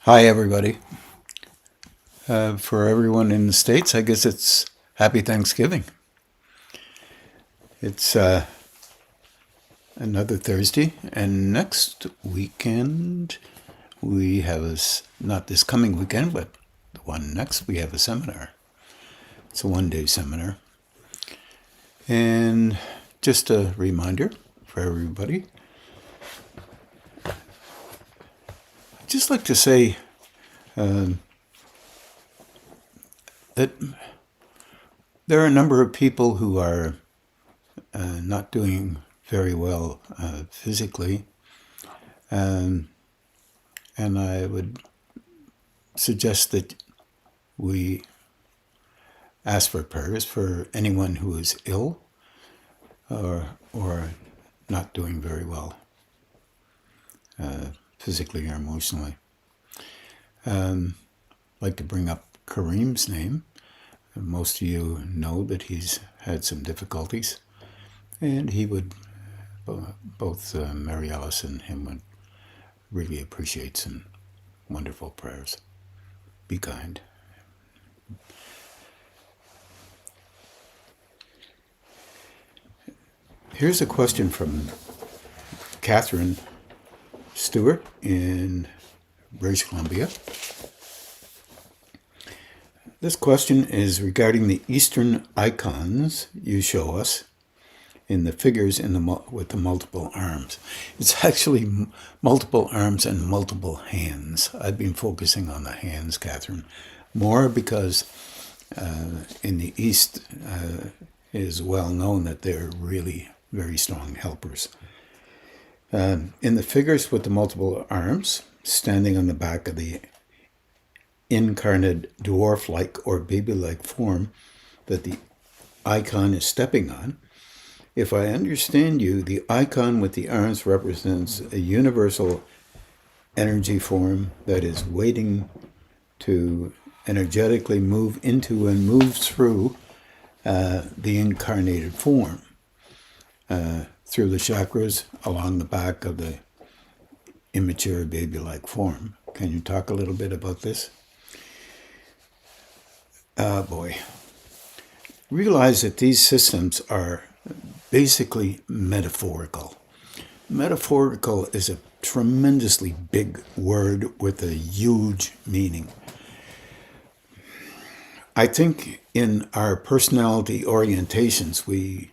Hi, everybody. For everyone in the States, I guess it's Happy Thanksgiving. It's another Thursday, and next weekend we have not this coming weekend, but the one next, we have a seminar. It's a one-day seminar. And just a reminder for everybody, I'd just like to say that there are a number of people who are not doing very well physically, and I would suggest that we ask for prayers for anyone who is ill or not doing very well physically or emotionally. I'd like to bring up Kareem's name. Most of you know that he's had some difficulties, and he would, both Mary Alice and him would really appreciate some wonderful prayers. Be kind. Here's a question from Catherine Stewart in British Columbia. This question is regarding the Eastern icons you show us in the figures with the multiple arms. It's actually multiple arms and multiple hands. I've been focusing on the hands, Catherine, more because in the East it is well known that they're really very strong helpers. In the figures with the multiple arms, standing on the back of the incarnate dwarf-like or baby-like form that the icon is stepping on, if I understand you, the icon with the arms represents a universal energy form that is waiting to energetically move into and move through the incarnated form, through the chakras along the back of the immature baby-like form. Can you talk a little bit about this? Boy. Realize that these systems are basically metaphorical. Metaphorical is a tremendously big word with a huge meaning. I think in our personality orientations, we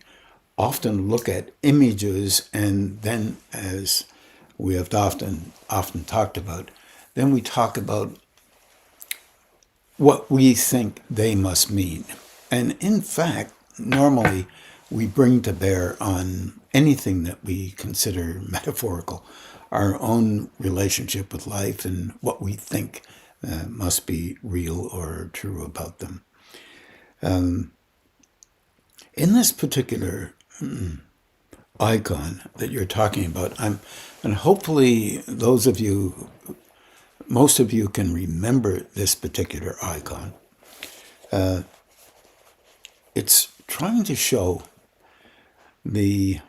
often look at images, and then, as we have often talked about, then we talk about what we think they must mean. And in fact, normally we bring to bear on anything that we consider metaphorical our own relationship with life and what we think must be real or true about them. In this particular icon that you're talking about, and hopefully most of you can remember this particular icon. It's trying to show the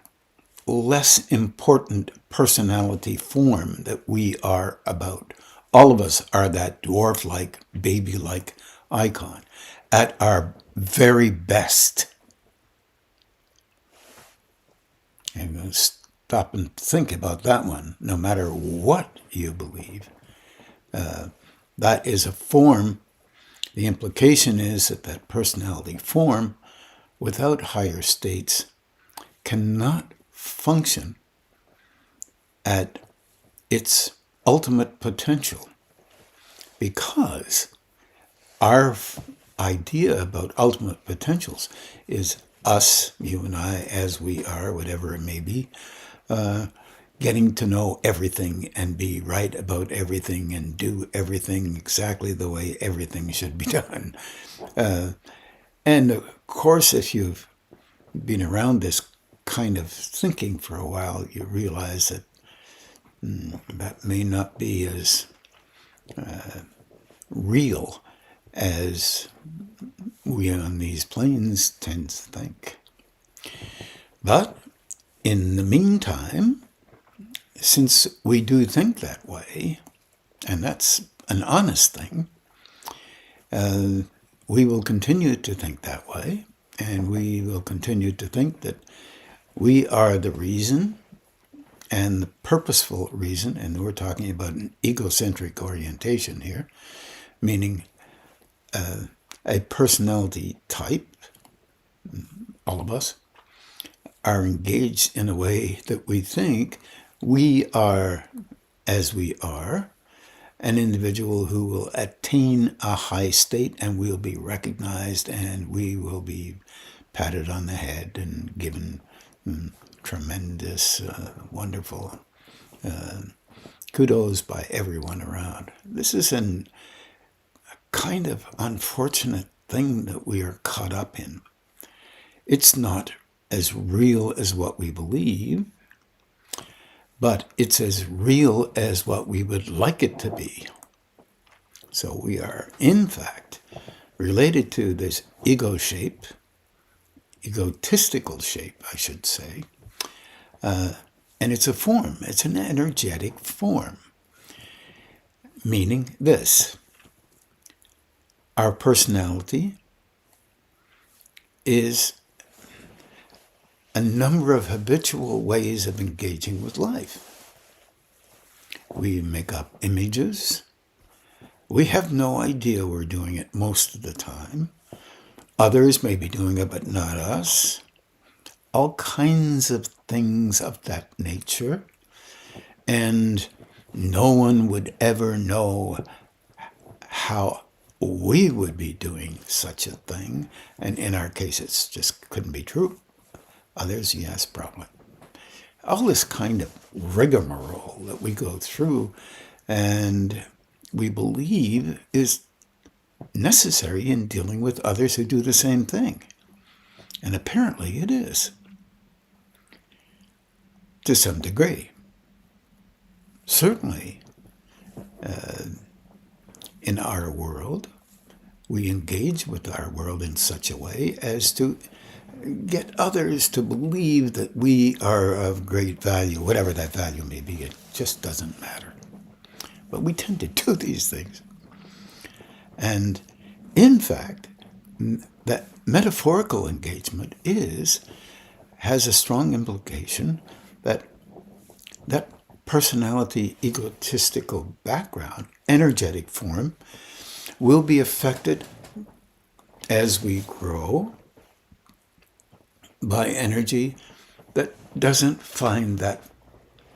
less important personality form that we are about. All of us are that dwarf-like, baby-like icon at our very best. I'm going to stop and think about that one. No matter what you believe, that is a form. The implication is that personality form, without higher states, cannot function at its ultimate potential, because our idea about ultimate potentials is us, you and I, as we are, whatever it may be, getting to know everything and be right about everything and do everything exactly the way everything should be done. And of course, if you've been around this kind of thinking for a while, you realize that that may not be as real as we on these planes tend to think. But in the meantime, since we do think that way, and that's an honest thing, we will continue to think that way, and we will continue to think that we are the reason and the purposeful reason, and we're talking about an egocentric orientation here, meaning a personality type, all of us, are engaged in a way that we think we are, as we are, an individual who will attain a high state, and we'll be recognized, and we will be patted on the head and given tremendous, wonderful kudos by everyone around. This is a kind of unfortunate thing that we are caught up in. It's not as real as what we believe, but it's as real as what we would like it to be. So we are, in fact, related to this egotistical shape, I should say. And it's a form. It's an energetic form. Meaning this: our personality is a number of habitual ways of engaging with life. We make up images. We have no idea we're doing it most of the time. Others may be doing it, but not us. All kinds of things of that nature. And no one would ever know how we would be doing such a thing. And in our case, it just couldn't be true. Others, yes, probably. All this kind of rigmarole that we go through and we believe is necessary in dealing with others who do the same thing. And apparently it is, to some degree. Certainly, in our world, we engage with our world in such a way as to get others to believe that we are of great value, whatever that value may be. It just doesn't matter. But we tend to do these things. And in fact, that metaphorical engagement has a strong implication that personality, egotistical background, energetic form, will be affected as we grow by energy that doesn't find that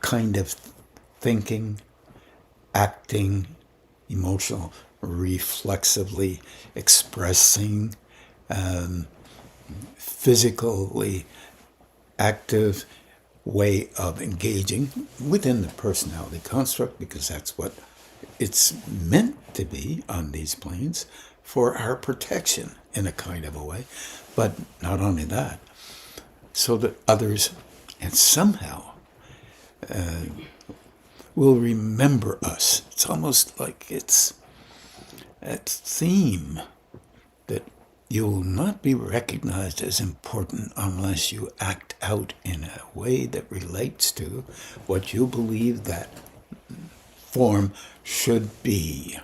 kind of thinking, acting, emotional, reflexively expressing, physically active way of engaging within the personality construct, because that's what it's meant to be on these planes, for our protection in a kind of a way. But not only that, so that others, and somehow, will remember us. It's almost like it's that theme that you will not be recognized as important unless you act out in a way that relates to what you believe that form should be.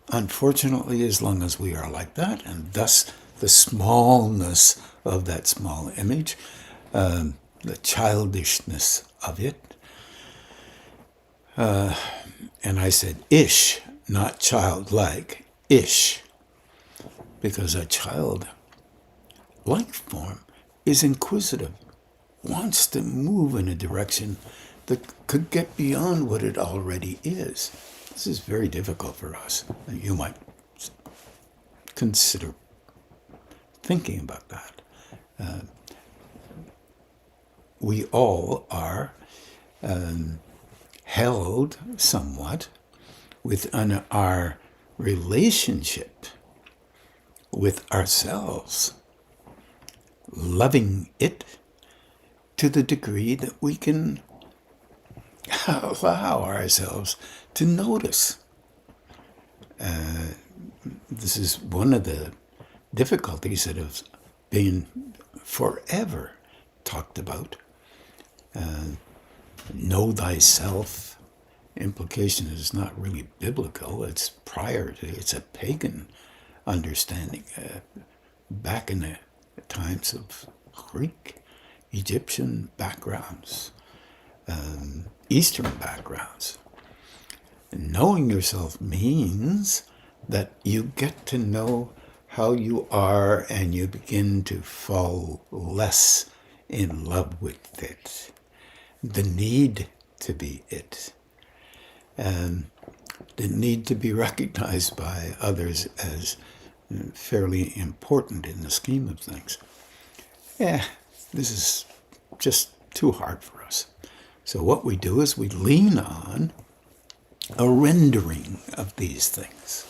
Unfortunately, as long as we are like that, and thus the smallness of that small image, the childishness of it, and I said ish, not childlike, ish, because a childlike form is inquisitive, wants to move in a direction that could get beyond what it already is. This is very difficult for us. You might consider thinking about that. We all are held somewhat within our relationship with ourselves, loving it to the degree that we can allow ourselves to notice. This is one of the difficulties that have been forever talked about. Know thyself implication is not really biblical. It's it's a pagan understanding. Back in the times of Greek, Egyptian backgrounds, Eastern backgrounds. Knowing yourself means that you get to know how you are and you begin to fall less in love with it. The need to be it. And the need to be recognized by others as fairly important in the scheme of things. This is just too hard for us. So what we do is we lean on a rendering of these things.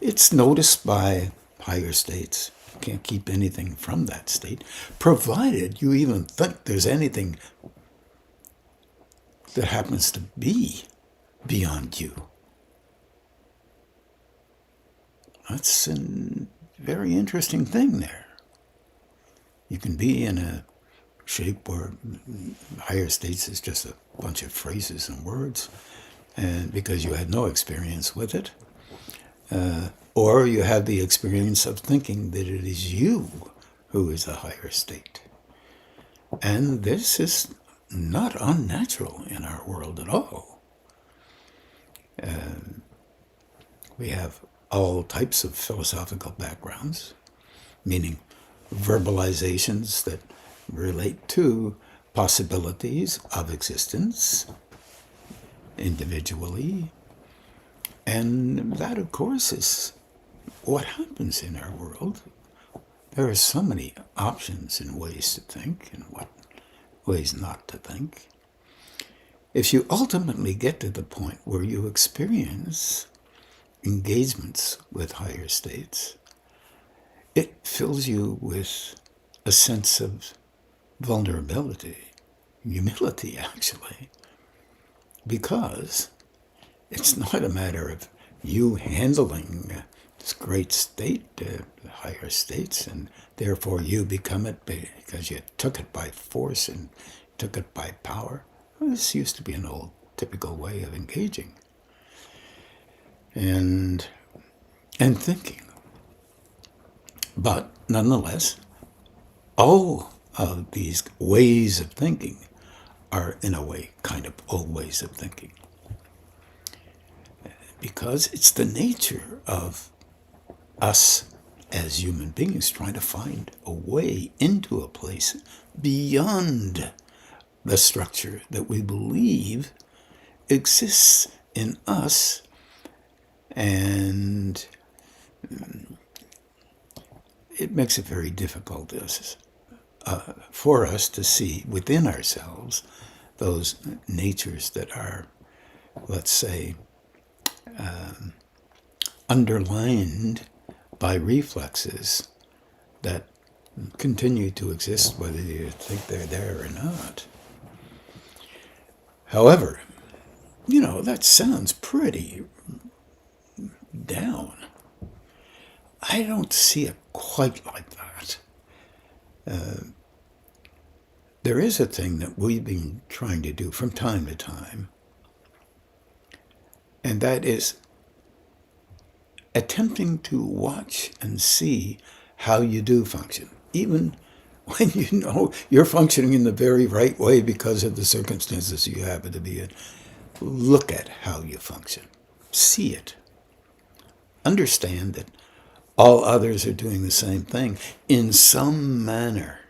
It's noticed by higher states. You can't keep anything from that state, provided you even think there's anything that happens to be beyond you. That's a very interesting thing there. You can be in a shape where higher states is just a bunch of phrases and words, and because you had no experience with it, or you have the experience of thinking that it is you who is a higher state. And this is not unnatural in our world at all. We have all types of philosophical backgrounds, meaning verbalizations that relate to possibilities of existence individually. And that, of course, is what happens in our world. There are so many options and ways to think and what ways not to think. If you ultimately get to the point where you experience engagements with higher states, it fills you with a sense of vulnerability, humility actually, because it's not a matter of you handling this great state, the higher states, and therefore you become it because you took it by force and took it by power. Well, this used to be an old typical way of engaging and thinking. But nonetheless, all of these ways of thinking are, in a way, kind of old ways of thinking. Because it's the nature of us as human beings trying to find a way into a place beyond the structure that we believe exists in us, and it makes it very difficult for us to see within ourselves those natures that are, let's say, underlined by reflexes that continue to exist whether you think they're there or not. However, that sounds pretty down. I don't see it quite like that. There is a thing that we've been trying to do from time to time, and that is attempting to watch and see how you do function, even when you know you're functioning in the very right way because of the circumstances you happen to be in. Look at how you function. See it. Understand that all others are doing the same thing in some manner.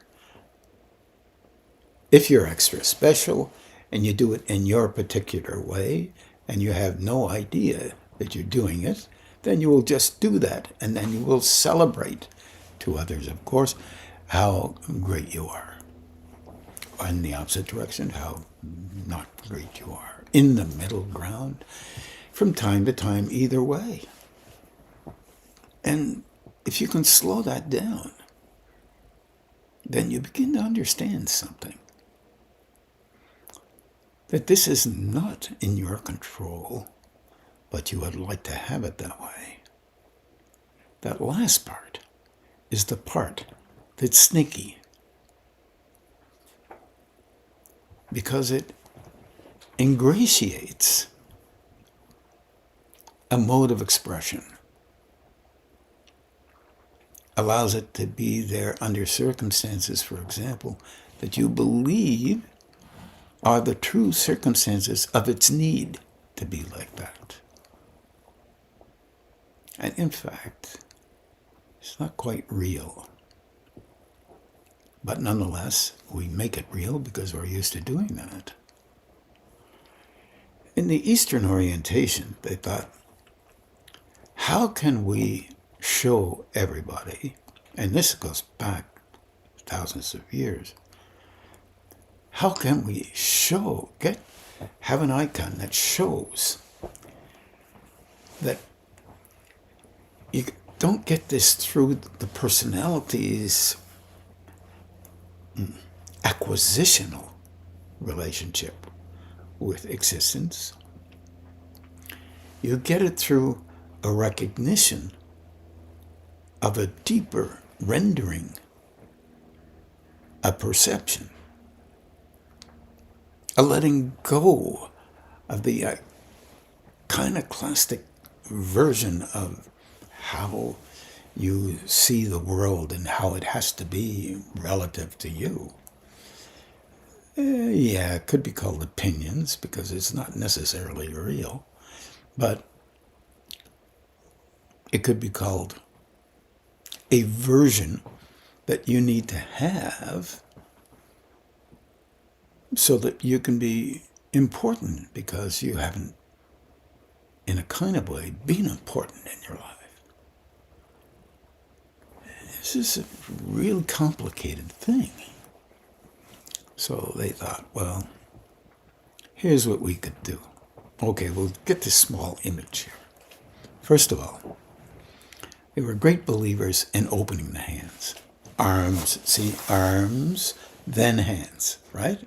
If you're extra special and you do it in your particular way and you have no idea that you're doing it, then you will just do that, and then you will celebrate to others, of course, how great you are. In the opposite direction, how not great you are. In the middle ground, from time to time, either way. And if you can slow that down, then you begin to understand something. That this is not in your control, but you would like to have it that way. That last part is the part that's sneaky, because it ingratiates a mode of expression, allows it to be there under circumstances, for example, that you believe are the true circumstances of its need to be like that. And in fact, it's not quite real. But nonetheless, we make it real because we're used to doing that. In the Eastern orientation, they thought, how can we show everybody, and this goes back thousands of years, how can we have an icon that shows that you don't get this through the personality's acquisitional relationship with existence. You get it through a recognition of a deeper rendering, a perception, a letting go of the iconoclastic version of how you see the world and how it has to be relative to you. Yeah, it could be called opinions because it's not necessarily real, but it could be called a version that you need to have so that you can be important because you haven't, in a kind of way, been important in your life. This is a really complicated thing. So they thought, well, here's what we could do. Okay, we'll get this small image here. First of all, they were great believers in opening the hands. Arms, see, arms, then hands, right?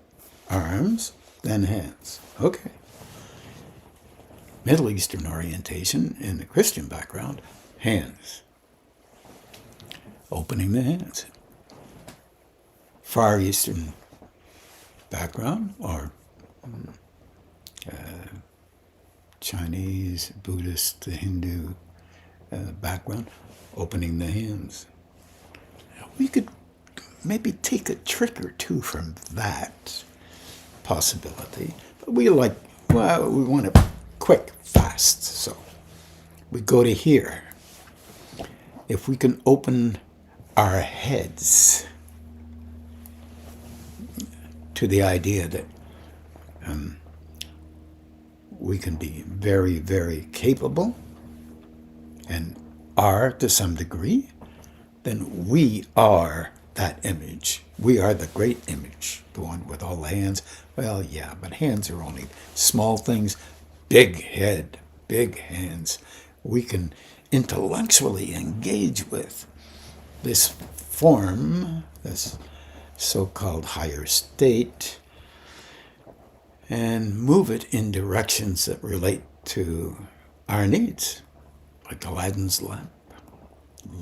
Arms, then hands. Okay. Middle Eastern orientation in the Christian background, hands. Opening the hands. Far Eastern background, or Chinese, Buddhist, Hindu background, opening the hands. We could maybe take a trick or two from that possibility, but we want it quick, fast, so we go to here. If we can open our heads to the idea that we can be very, very capable and are to some degree, then we are that image. We are the great image, the one with all the hands. Well, yeah, but hands are only small things. Big head, big hands. We can intellectually engage with this form, this so-called higher state, and move it in directions that relate to our needs, like Aladdin's lamp.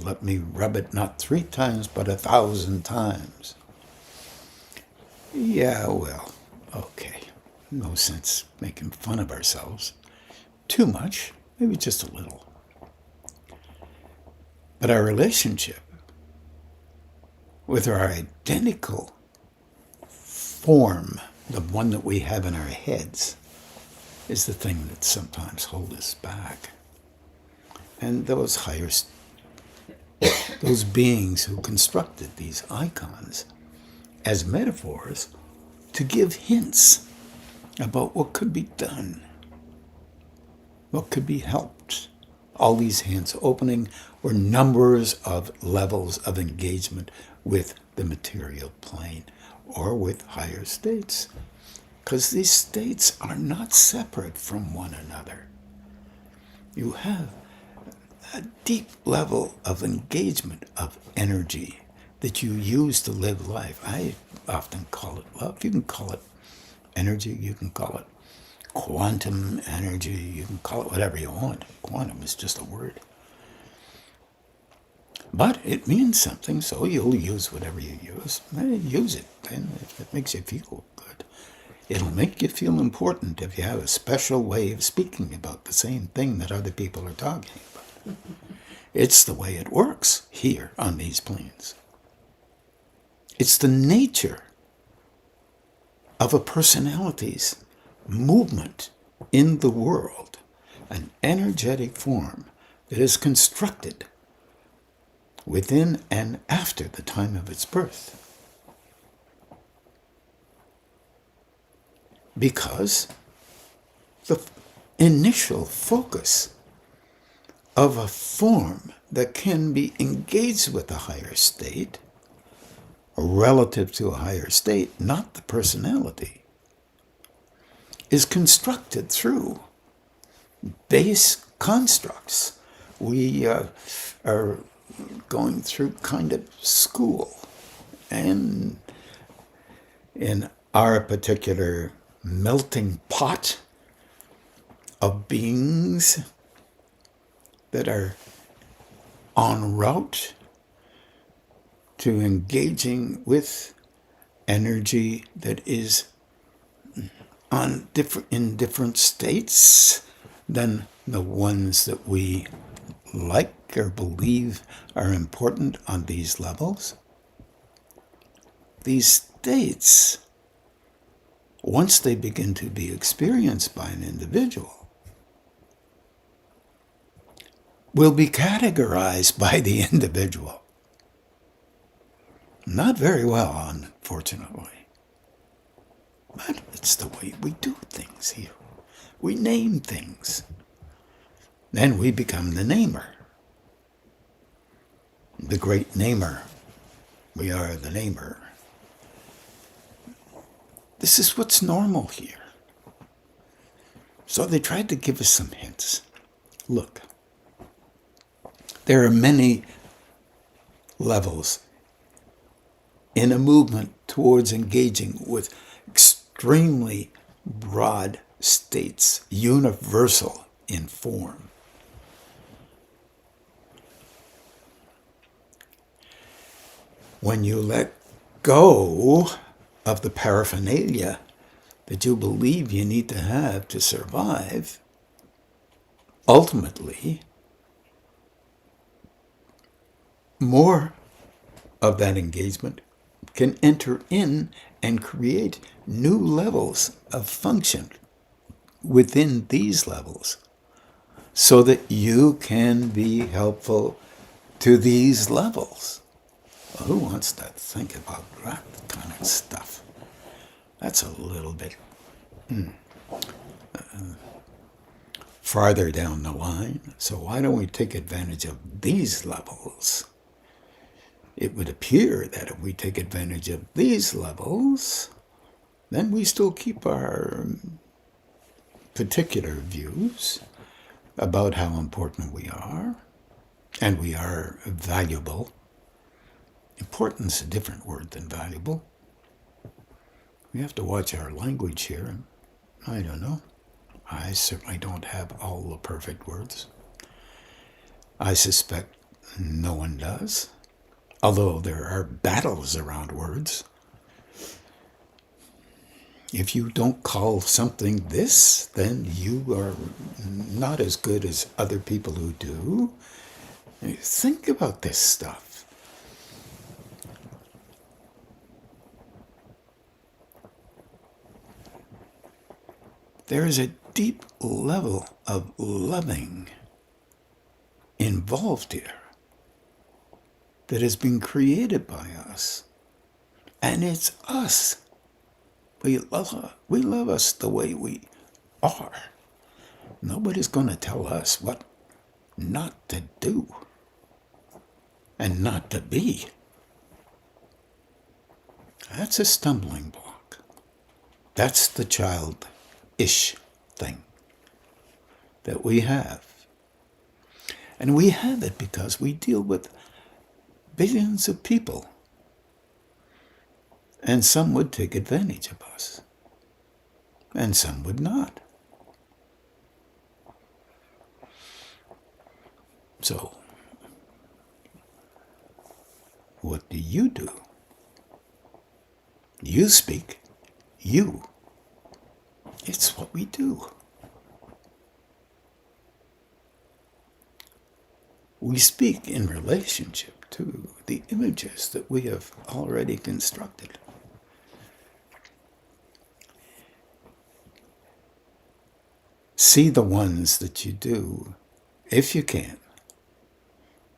Let me rub it not 3 times, but 1,000 times. Yeah, well, okay. No sense making fun of ourselves too much, maybe just a little. But our relationship with our identical form, the one that we have in our heads, is the thing that sometimes holds us back. And those beings who constructed these icons as metaphors to give hints about what could be done, what could be helped. All these hands opening were numbers of levels of engagement with the material plane or with higher states, because these states are not separate from one another. You have a deep level of engagement of energy that you use to live life. I often call it love. You can call it energy, you can call it quantum energy, you can call it whatever you want. Quantum is just a word. But it means something, so you'll use whatever you use. Use it, and if it makes you feel good. It'll make you feel important if you have a special way of speaking about the same thing that other people are talking about. It's the way it works here on these planes. It's the nature of a personality's movement in the world, an energetic form that is constructed within and after the time of its birth. Because the initial focus of a form that can be engaged with a higher state, relative to a higher state, not the personality, is constructed through base constructs. We are going through kind of school, and in our particular melting pot of beings that are en route to engaging with energy that is in different states than the ones that we like or believe are important on these levels. These states, once they begin to be experienced by an individual, will be categorized by the individual. Not very well, unfortunately. But it's the way we do things here. We name things. Then we become the namer. The great namer. We are the namer. This is what's normal here. So they tried to give us some hints. Look, there are many levels in a movement towards engaging with extremely broad states, universal in form. When you let go of the paraphernalia that you believe you need to have to survive, ultimately, more of that engagement can enter in and create new levels of function within these levels so that you can be helpful to these levels. Well, who wants to think about that kind of stuff? That's a little bit farther down the line. So why don't we take advantage of these levels? It would appear that if we take advantage of these levels, then we still keep our particular views about how important we are, and we are valuable. Importance is a different word than valuable. We have to watch our language here. I don't know. I certainly don't have all the perfect words. I suspect no one does. Although there are battles around words. If you don't call something this, then you are not as good as other people who do. Think about this stuff. There is a deep level of loving involved here that has been created by us. And it's us. We love us the way we are. Nobody's going to tell us what not to do and not to be. That's a stumbling block. That's the childish thing that we have. And we have it because we deal with billions of people. And some would take advantage of us. And some would not. So, what do? You speak. You It's what we do. We speak in relationship to the images that we have already constructed. See the ones that you do, if you can.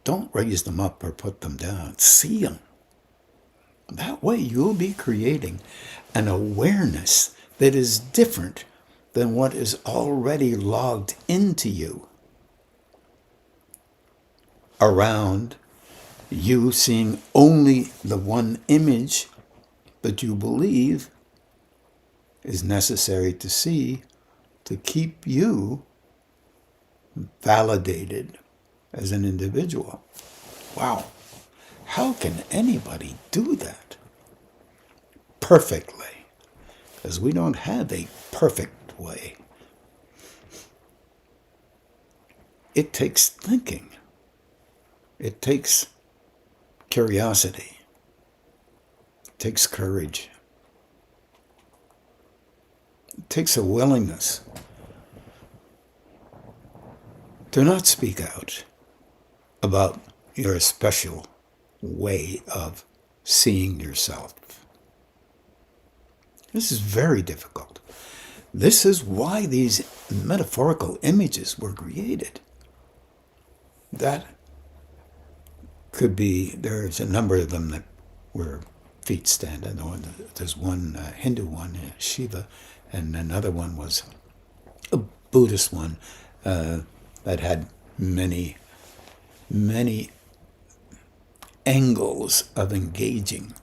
Don't raise them up or put them down. See them. That way you'll be creating an awareness that is different than what is already logged into you around you seeing only the one image that you believe is necessary to see to keep you validated as an individual. Wow. How can anybody do that perfectly? Because we don't have a perfect way. It takes thinking. It takes curiosity. It takes courage. It takes a willingness to not speak out about your special way of seeing yourself. This is very difficult. This is why these metaphorical images were created. That could be, there's a number of them that were feet stand. I know there's one Hindu one, Shiva, and another one was a Buddhist one that had many angles of engaging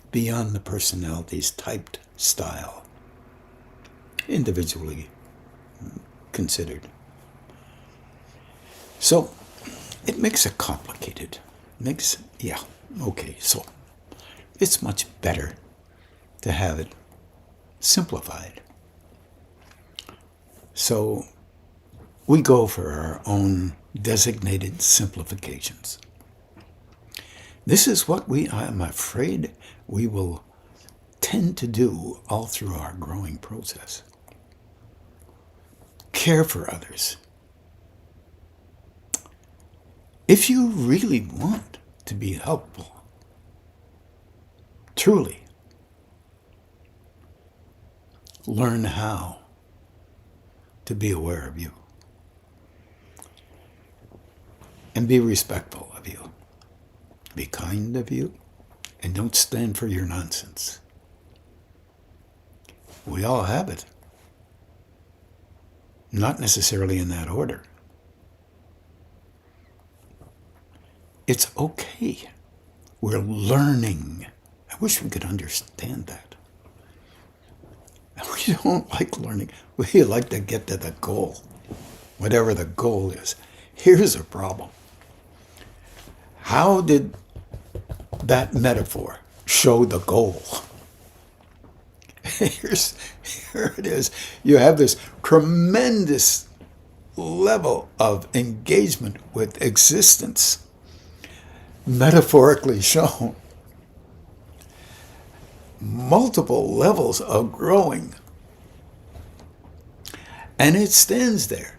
beyond the personality's typed style, individually considered. So it makes it complicated. So it's much better to have it simplified. So we go for our own designated simplifications. This is what I'm afraid we will tend to do all through our growing process. Care for others. If you really want to be helpful, truly, learn how to be aware of you and be respectful of you. Be kind of you and don't stand for your nonsense. We all have it. Not necessarily in that order. It's okay. We're learning. I wish we could understand that. We don't like learning. We like to get to the goal, whatever the goal is. Here's a problem. How did that metaphor show the goal? Here it is. You have this tremendous level of engagement with existence, metaphorically shown. Multiple levels of growing. And it stands there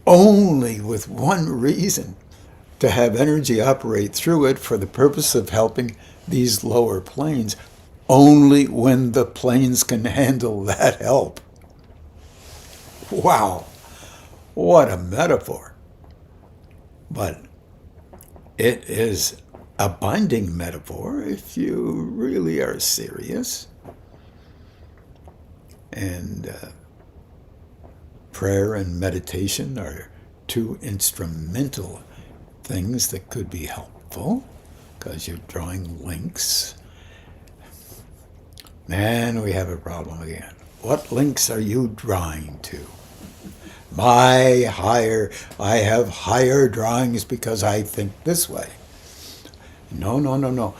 only with one reason: to have energy operate through it for the purpose of helping these lower planes, only when the planes can handle that help. Wow, what a metaphor. But it is a binding metaphor if you really are serious. And prayer and meditation are two instrumental things that could be helpful because you're drawing links. And we have a problem again. What links are you drawing to? I have higher drawings because I think this way. No.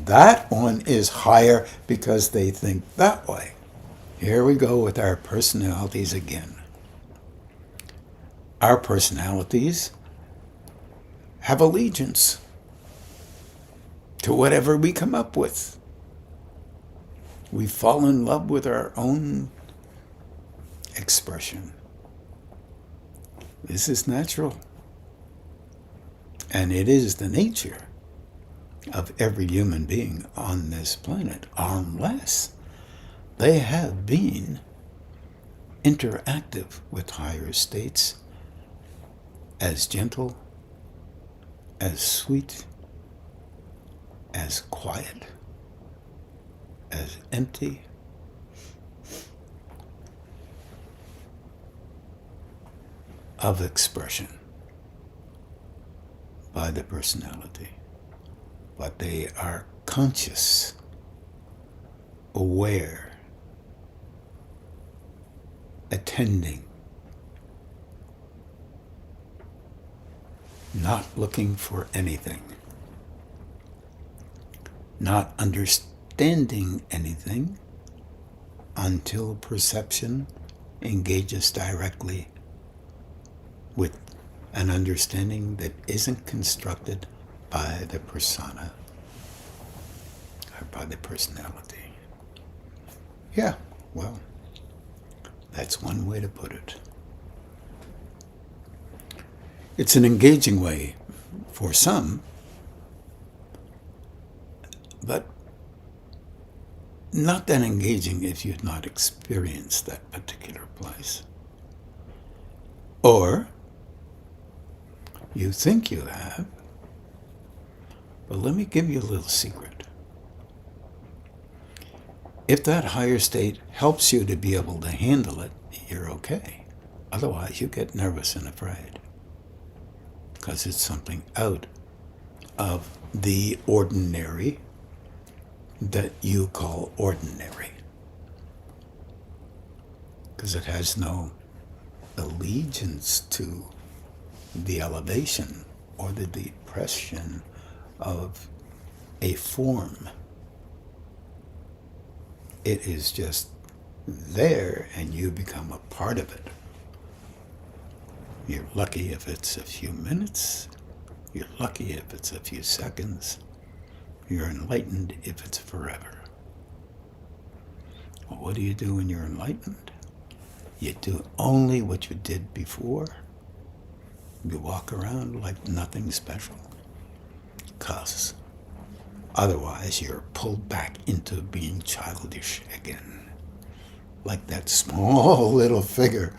That one is higher because they think that way. Here we go with our personalities again. Our personalities have allegiance to whatever we come up with. We fall in love with our own expression. This is natural. And it is the nature of every human being on this planet, unless they have been interactive with higher states, as gentle, as sweet, as quiet, as empty, of expression by the personality. But they are conscious, aware, attending, not looking for anything, not understanding anything until perception engages directly with an understanding that isn't constructed by the persona or by the personality. Yeah, well, that's one way to put it. It's an engaging way for some, but not that engaging if you've not experienced that particular place. Or you think you have, but let me give you a little secret. If that higher state helps you to be able to handle it, you're okay. Otherwise, you get nervous and afraid because it's something out of the ordinary that you call ordinary, because it has no allegiance to the elevation or the depression of a form. It is just there and you become a part of it. You're lucky if it's a few minutes. You're lucky if it's a few seconds. You're enlightened if it's forever. Well, what do you do when you're enlightened? You do only what you did before. You walk around like nothing special. 'Cause otherwise you're pulled back into being childish again. Like that small little figure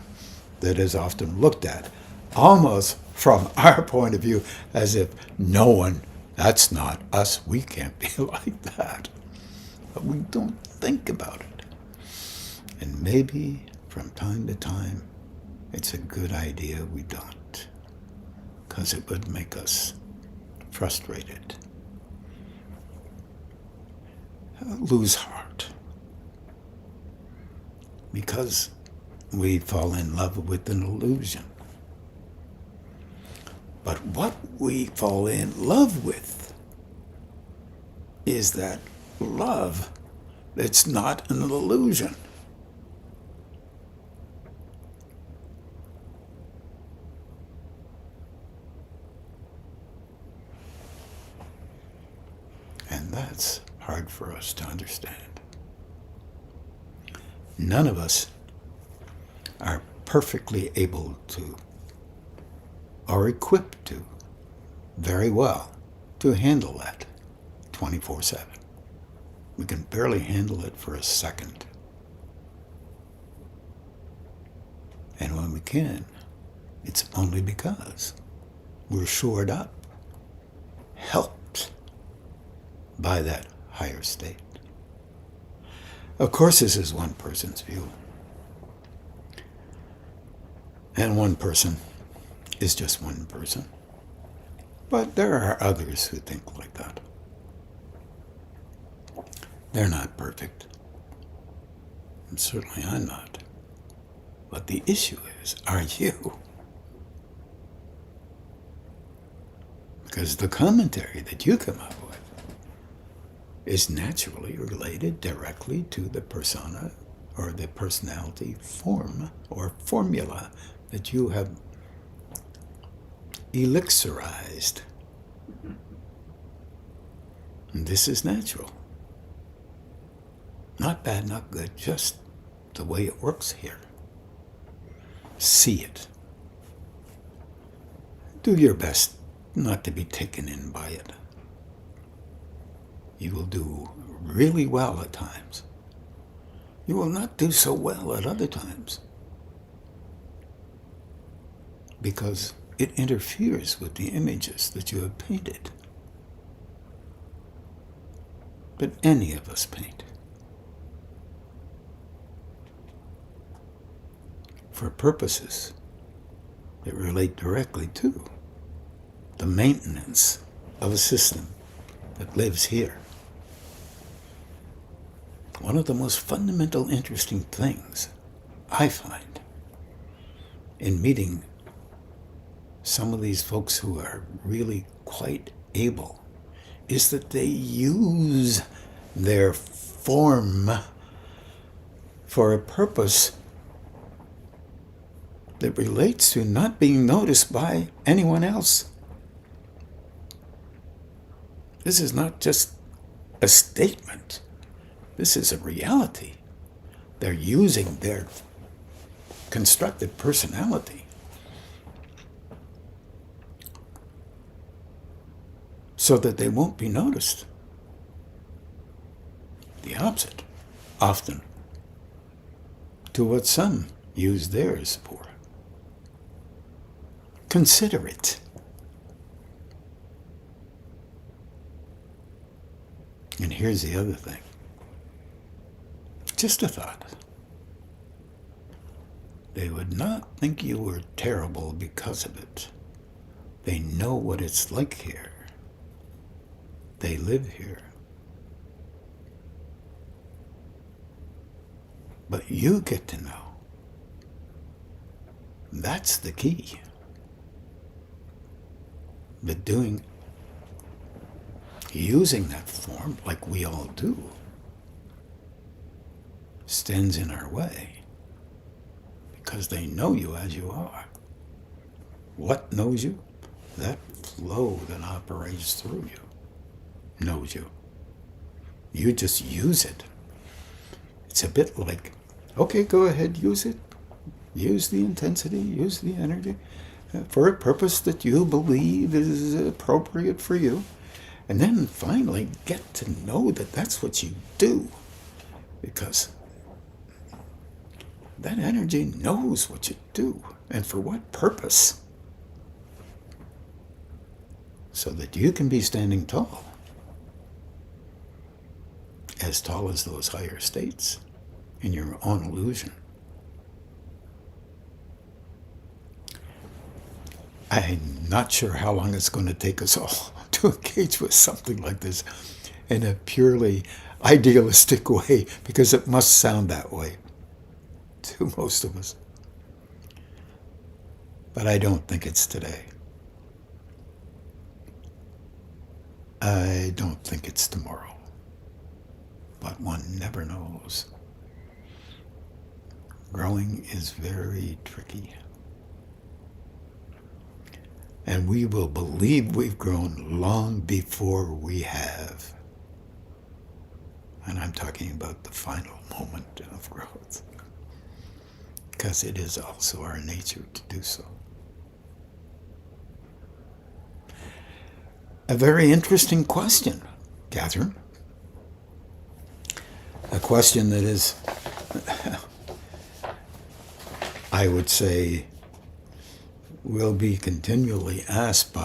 that is often looked at, almost from our point of view, as if no one, that's not us, we can't be like that. But we don't think about it. And maybe from time to time, it's a good idea we don't, because it would make us frustrated, lose heart, because we fall in love with an illusion. But what we fall in love with is that love that's not an illusion. And that's hard for us to understand. None of us are perfectly able to, or equipped to, very well, to handle that 24/7. We can barely handle it for a second. And when we can, it's only because we're shored up, helped by that higher state. Of course, this is one person's view. And one person is just one person. But there are others who think like that. They're not perfect. And certainly I'm not. But the issue is, are you? Because the commentary that you come up with is naturally related directly to the persona or the personality form or formula that you have elixirized. And this is natural. Not bad, not good, just the way it works here. See it. Do your best not to be taken in by it. You will do really well at times. You will not do so well at other times, because it interferes with the images that you have painted. But any of us paint for purposes that relate directly to the maintenance of a system that lives here. One of the most fundamental interesting things I find in meeting some of these folks who are really quite able is that they use their form for a purpose that relates to not being noticed by anyone else. This is not just a statement. This is a reality. They're using their constructed personality so that they won't be noticed. The opposite, often, to what some use theirs for. Consider it. And here's the other thing. Just a thought. They would not think you were terrible because of it. They know what it's like here. They live here. But you get to know. That's the key. But using that form, like we all do, stands in our way, because they know you as you are. What knows you? That flow that operates through you knows you. You just use it. It's a bit like, okay, go ahead, use it. Use the intensity, use the energy for a purpose that you believe is appropriate for you. And then finally get to know that that's what you do. Because that energy knows what you do and for what purpose. So that you can be standing tall as those higher states in your own illusion. I'm not sure how long it's going to take us all to engage with something like this in a purely idealistic way, because it must sound that way to most of us. But I don't think it's today. I don't think it's tomorrow. But one never knows. Growing is very tricky. And we will believe we've grown long before we have. And I'm talking about the final moment of growth, because it is also our nature to do so. A very interesting question, Catherine. A question that is, I would say, will be continually asked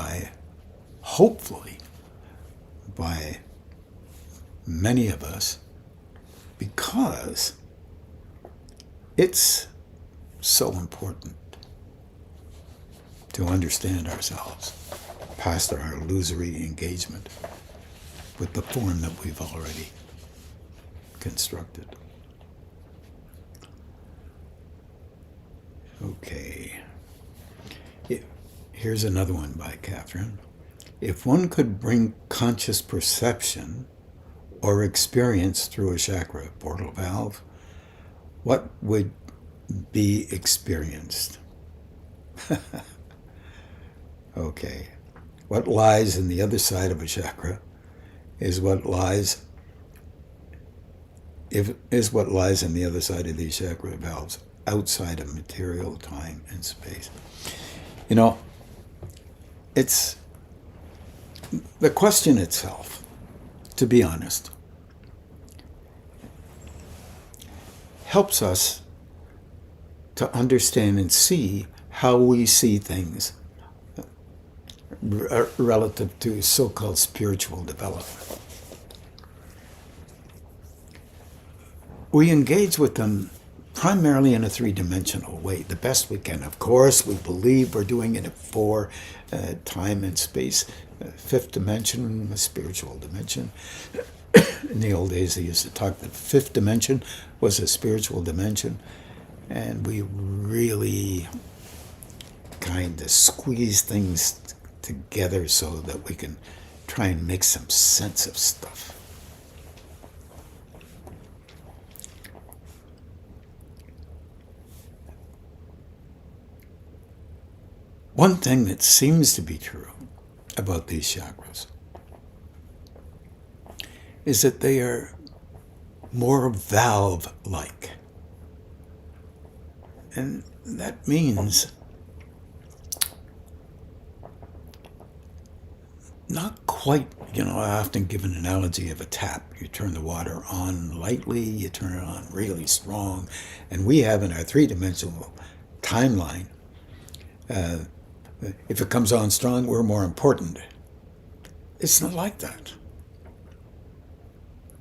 hopefully, by many of us, because it's so important to understand ourselves past our illusory engagement with the form that we've already constructed. Okay. Here's another one by Catherine. If one could bring conscious perception or experience through a chakra portal valve, what would be experienced? Okay. What lies in the other side of a chakra is what lies is what lies on the other side of these chakra valves, outside of material, time, and space. You know, it's the question itself, to be honest, helps us to understand and see how we see things relative to so-called spiritual development. We engage with them primarily in a three-dimensional way, the best we can. Of course, we believe we're doing it for time and space, fifth dimension, a spiritual dimension. In the old days, they used to talk that fifth dimension was a spiritual dimension, and we really kind of squeeze things together so that we can try and make some sense of stuff. One thing that seems to be true about these chakras is that they are more valve-like. And that means not quite, I often give an analogy of a tap. You turn the water on lightly, you turn it on really strong. And we have in our three-dimensional timeline, if it comes on strong, we're more important. It's not like that.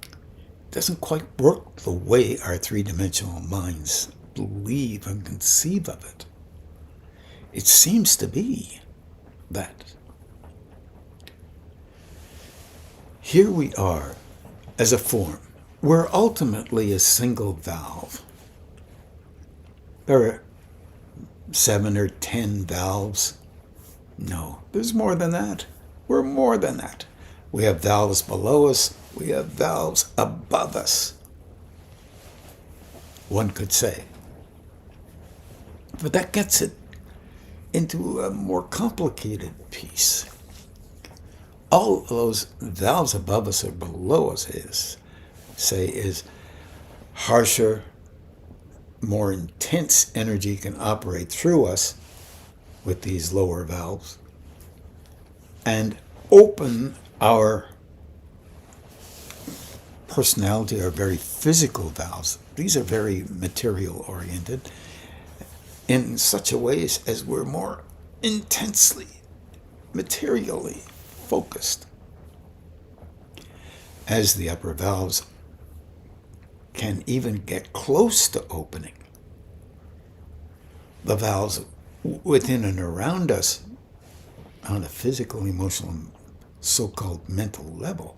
It doesn't quite work the way our three-dimensional minds believe and conceive of it. It seems to be that here we are as a form. We're ultimately a single valve. There are 7 or 10 valves. No, there's more than that. We're more than that. We have valves below us. We have valves above us, one could say. But that gets it into a more complicated piece. All of those valves above us or below us is harsher, more intense energy can operate through us with these lower valves and open our personality, our very physical valves. These are very material oriented in such a way as we're more intensely, materially focused. As the upper valves can even get close to opening, the valves within and around us on a physical, emotional, so-called mental level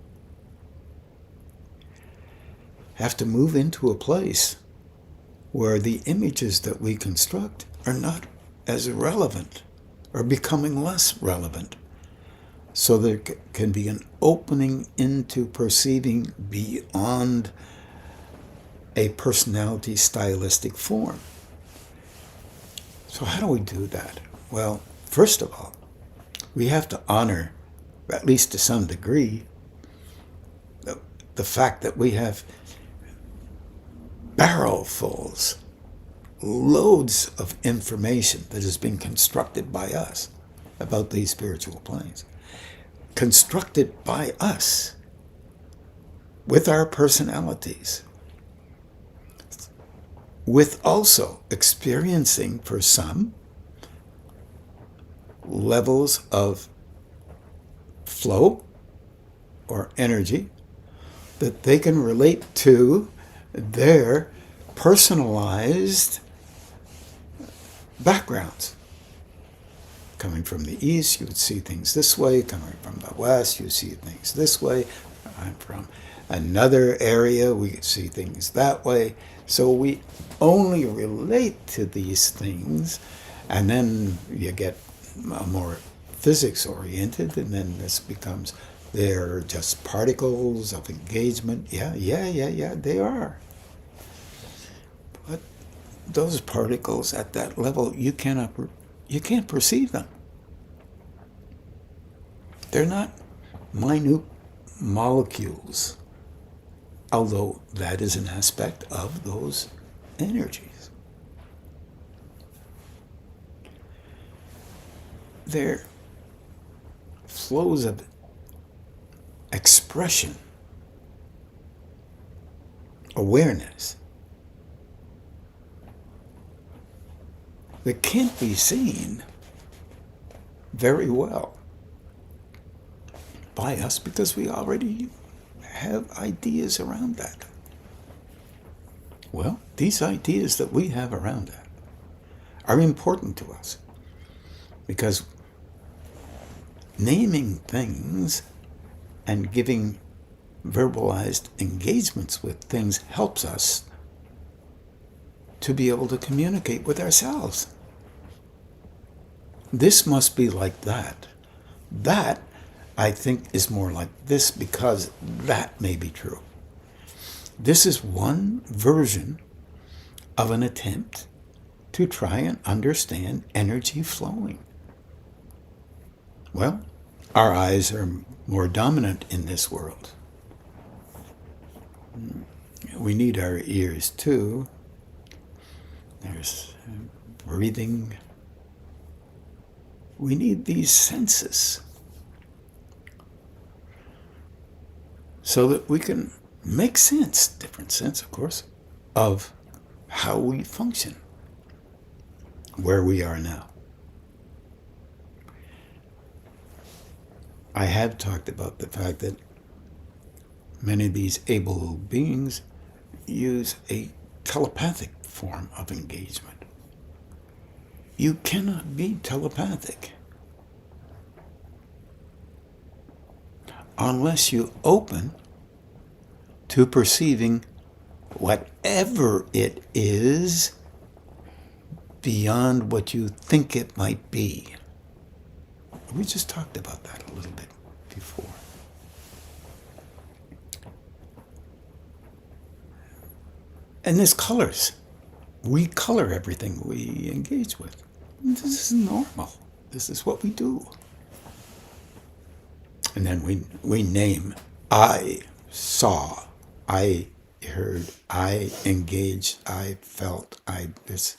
have to move into a place where the images that we construct are not as relevant or becoming less relevant. So there can be an opening into perceiving beyond a personality stylistic form. So how do we do that? Well, first of all, we have to honor, at least to some degree, the fact that we have barrelfuls, loads of information that has been constructed by us about these spiritual planes. Constructed by us with our personalities, with also experiencing, for some, levels of flow or energy that they can relate to their personalized backgrounds. Coming from the east, you would see things this way. Coming from the west, you see things this way. I'm from another area, we could see things that way. So we only relate to these things, and then you get more physics-oriented, and then this becomes, they're just particles of engagement. Yeah, they are. But those particles at that level, you can't perceive them. They're not minute molecules although that is an aspect of those energies. There flows of expression, awareness, that can't be seen very well by us because we already have ideas around that. Well, these ideas that we have around that are important to us because naming things and giving verbalized engagements with things helps us to be able to communicate with ourselves. This must be like that. That, I think, is more like this because that may be true. This is one version of an attempt to try and understand energy flowing. Well, our eyes are more dominant in this world. We need our ears too. There's breathing. We need these senses so that we can make sense, different sense, of course, of how we function, where we are now. I have talked about the fact that many of these able beings use a telepathic form of engagement. You cannot be telepathic unless you open to perceiving whatever it is beyond what you think it might be. We just talked about that a little bit before. And there's colors. We color everything we engage with. This is normal. This is what we do. And then we name. I saw. I heard. I engaged. I felt. I this.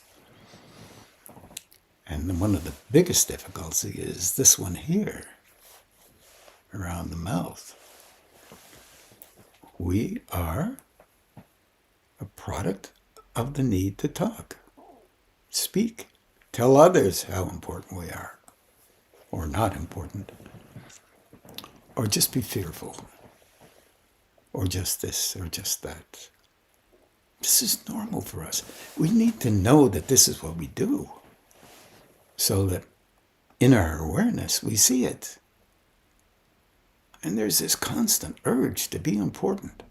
And one of the biggest difficulties is this one here, around the mouth. We are a product of the need to talk, speak, tell others how important we are, or not important, or just be fearful, or just this, or just that. This is normal for us. We need to know that this is what we do, so that in our awareness we see it. And there's this constant urge to be important,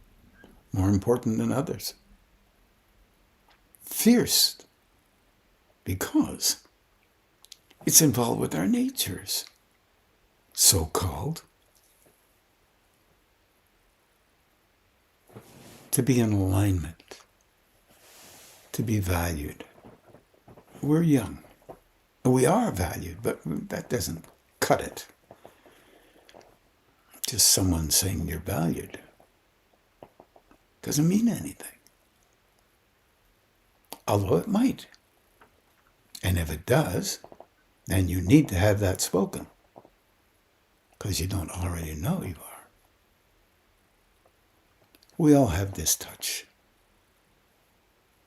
more important than others. Fierce, because it's involved with our natures, so-called, to be in alignment, to be valued. We're young. We are valued, but that doesn't cut it. Just someone saying you're valued doesn't mean anything. Although it might. And if it does, then you need to have that spoken, because you don't already know you are. We all have this touch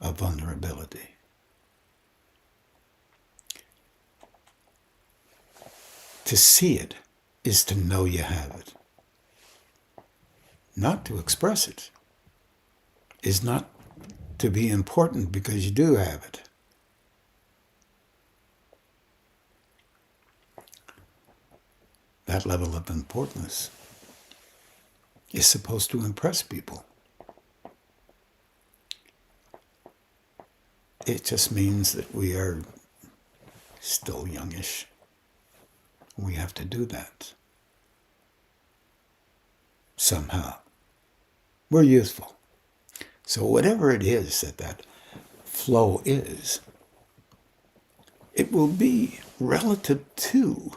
of vulnerability. To see it is to know you have it. Not to express it is not to be important because you do have it. That level of importance is supposed to impress people. It just means that we are still youngish. We have to do that. Somehow. We're youthful. So whatever it is that flow is, it will be relative to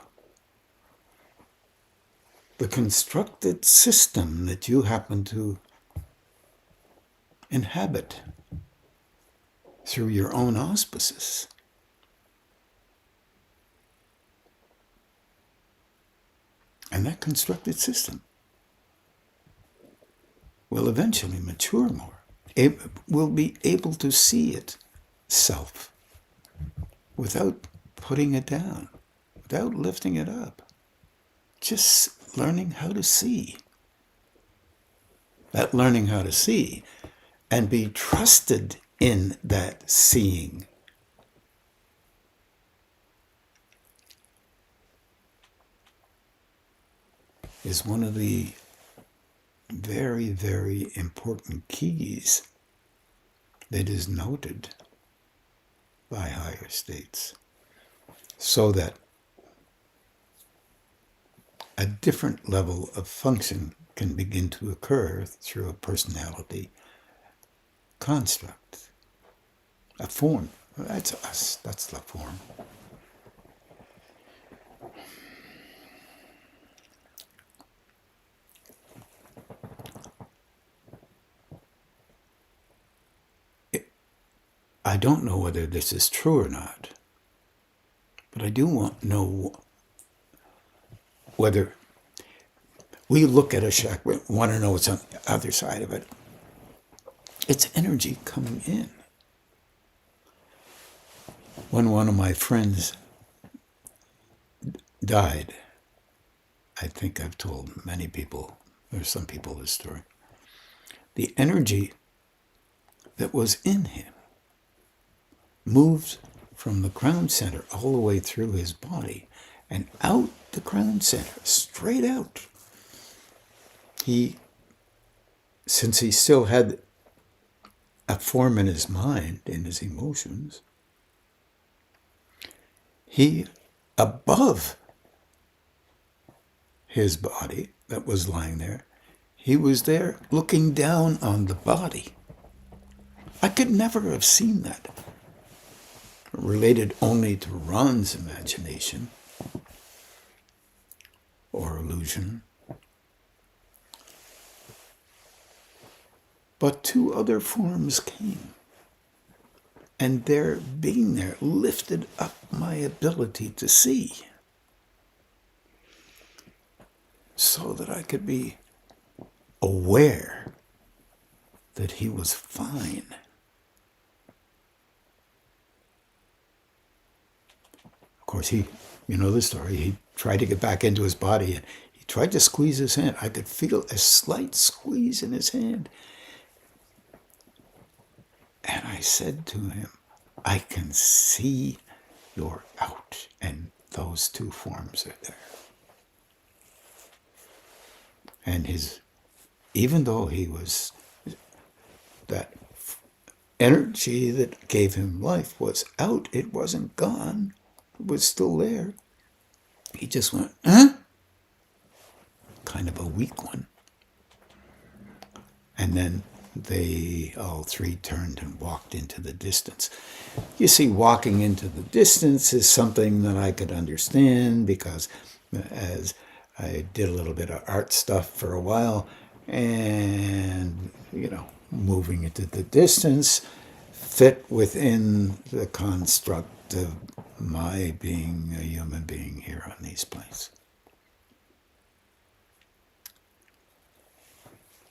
the constructed system that you happen to inhabit through your own auspices. And that constructed system will eventually mature more. It will be able to see itself without putting it down, without lifting it up. Just learning how to see. That learning how to see and be trusted in that seeing is one of the very, very important keys that is noted by higher states, so that a different level of function can begin to occur through a personality construct, a form. That's us, that's the form. I don't know whether this is true or not, but I do want to know whether we look at a shack, we want to know what's on the other side of it. It's energy coming in. When one of my friends died, I think I've told many people, or some people, this story. The energy that was in him moved from the crown center all the way through his body and out the crown center, straight out. Since he still had a form in his mind, in his emotions, he, above his body that was lying there, he was there looking down on the body. I could never have seen that. Related only to Ron's imagination or illusion. But two other forms came, and their being there lifted up my ability to see, so that I could be aware that he was fine. Of course, you know the story, he tried to get back into his body and he tried to squeeze his hand. I could feel a slight squeeze in his hand. And I said to him, I can see you're out, and those two forms are there. And even though he was, that energy that gave him life was out, it wasn't gone. It was still there. He just went, huh? Kind of a weak one. And then they all three turned and walked into the distance. You see, walking into the distance is something that I could understand, because as I did a little bit of art stuff for a while, and, moving into the distance fit within the construct of my being a human being here on these planes.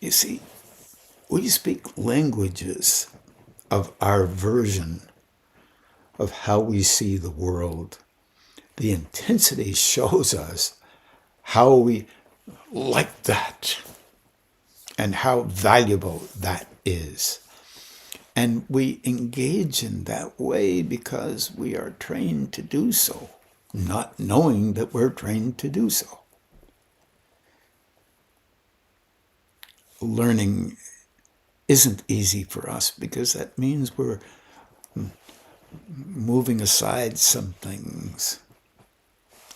You see, we speak languages of our version of how we see the world. The intensity shows us how we like that and how valuable that is. And we engage in that way because we are trained to do so, not knowing that we're trained to do so. Learning isn't easy for us because that means we're moving aside some things,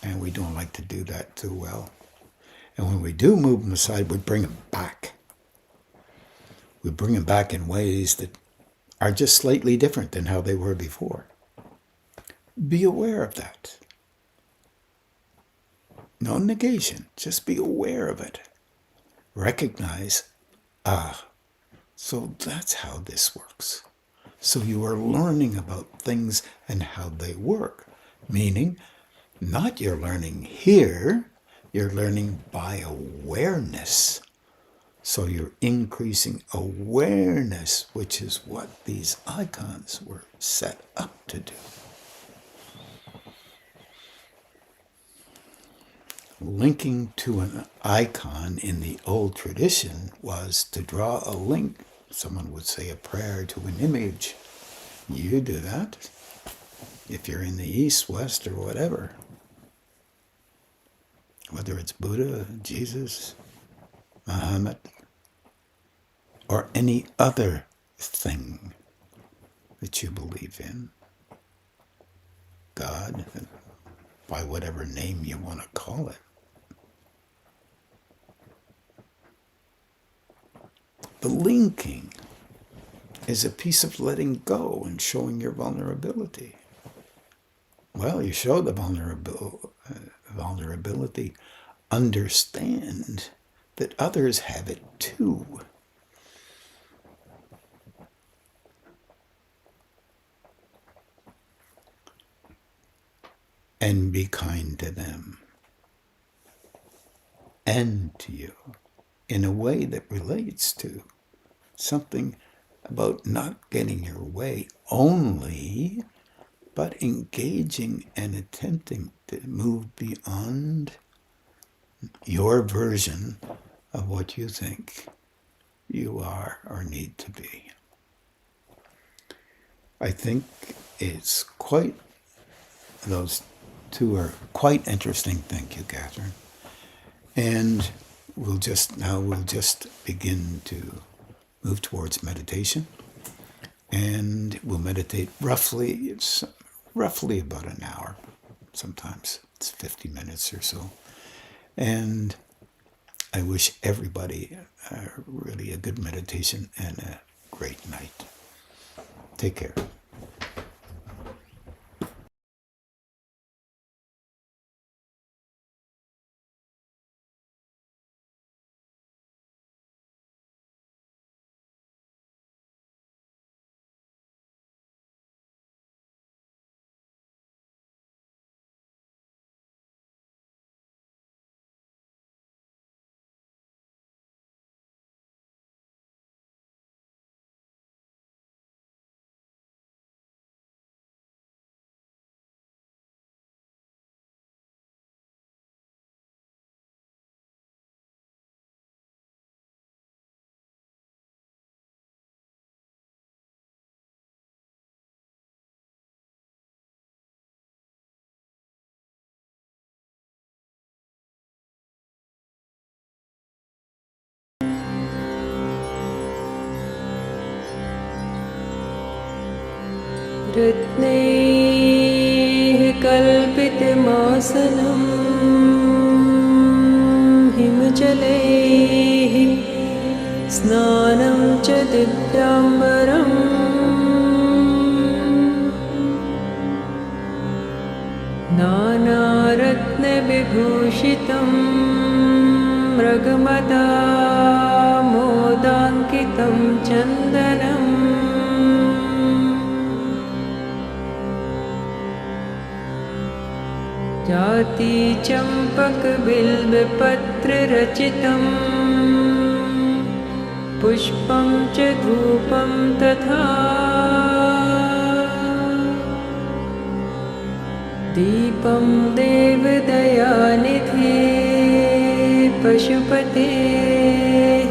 and we don't like to do that too well. And when we do move them aside, we bring them back. We bring them back in ways that are just slightly different than how they were before. Be aware of that. No negation, just be aware of it. Recognize, So that's how this works. So you are learning about things and how they work, meaning not you're learning here, you're learning by awareness. So you're increasing awareness, which is what these icons were set up to do. Linking to an icon in the old tradition was to draw a link. Someone would say a prayer to an image. You do that if you're in the East, West, or whatever. Whether it's Buddha, Jesus, Muhammad, or any other thing that you believe in. God, by whatever name you want to call it. The linking is a piece of letting go and showing your vulnerability. Well, you show the vulnerability. Understand that others have it too. And be kind to them and to you in a way that relates to something about not getting your way only, but engaging and attempting to move beyond your version of what you think you are or need to be. I think it's those two are quite interesting. Thank you, Catherine. And we'll just begin to move towards meditation. And we'll meditate roughly about an hour. Sometimes it's 50 minutes or so. And I wish everybody really a good meditation and a great night. Take care. रत्नैः कल्पितमासनं हिमजलैः स्नानं च दिव्याम्बरम् नानारत्नविभूषितं मृगमदा मोदाङ्कितं चन्दनम् जातिचम्पकबिल्वपत्ररचितं पुष्पं च धूपं तथा दीपं देवदयानिधे पशुपते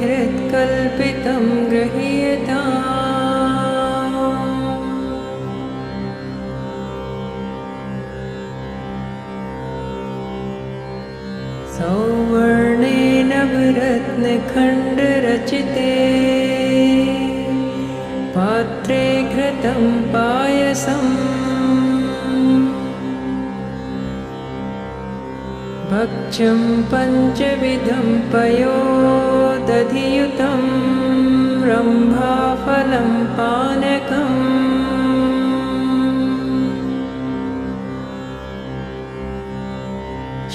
हृत्कल्पितं गृह्यताम् सौवर्णेन रत्नखण्डरचिते पात्रे घृतं पायसम् भक्ष्यं पञ्चविधं पयोदधियुतं रम्भाफलं पानकम्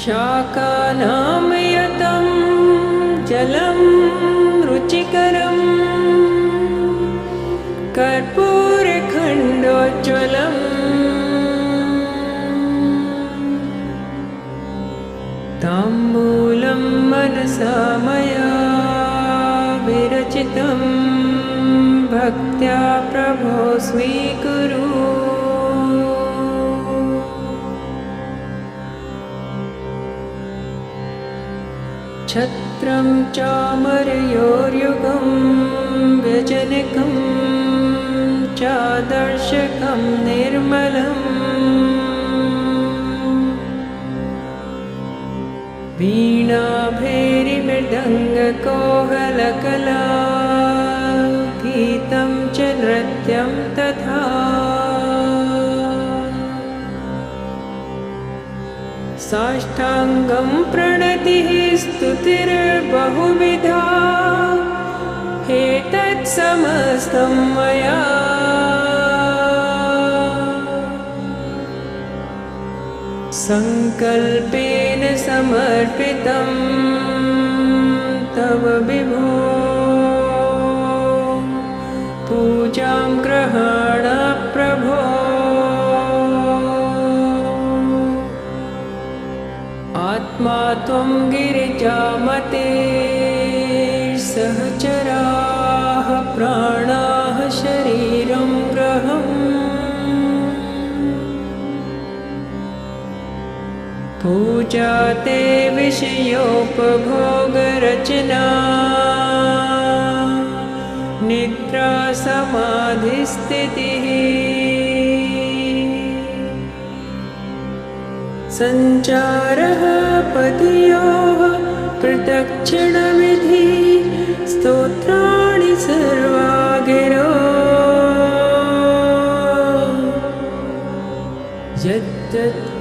शाकानां यतं जलं रुचिकरम् कर्पूरखण्डोज्ज्वलम् ताम्बूलं मनसा मया विरचितं भक्त्या प्रभो स्वीकुरु। छत्रं चामरयोर्युगं व्यजनकं चादर्शकं निर्मलम् वीणा भैरिमृदङ्गकोहलकला गीतं च नृत्यं तथा साष्टाङ्गं प्रणतिः स्तुतिर्बहुविधा एतत् समस्तं मया संकल्पेन समर्पितं तव विभो पूजां ग्रहाण प्रभो। आत्मा त्वं गिरिजामते सहचराः प्राणाः शरीरं ग्रहम् पूजा ते विषयोपभोगरचना निद्रा समाधिस्थितिः सञ्चारः पतियोः प्रदक्षिणविधि स्तोत्राणि सर्वा गिरो यत्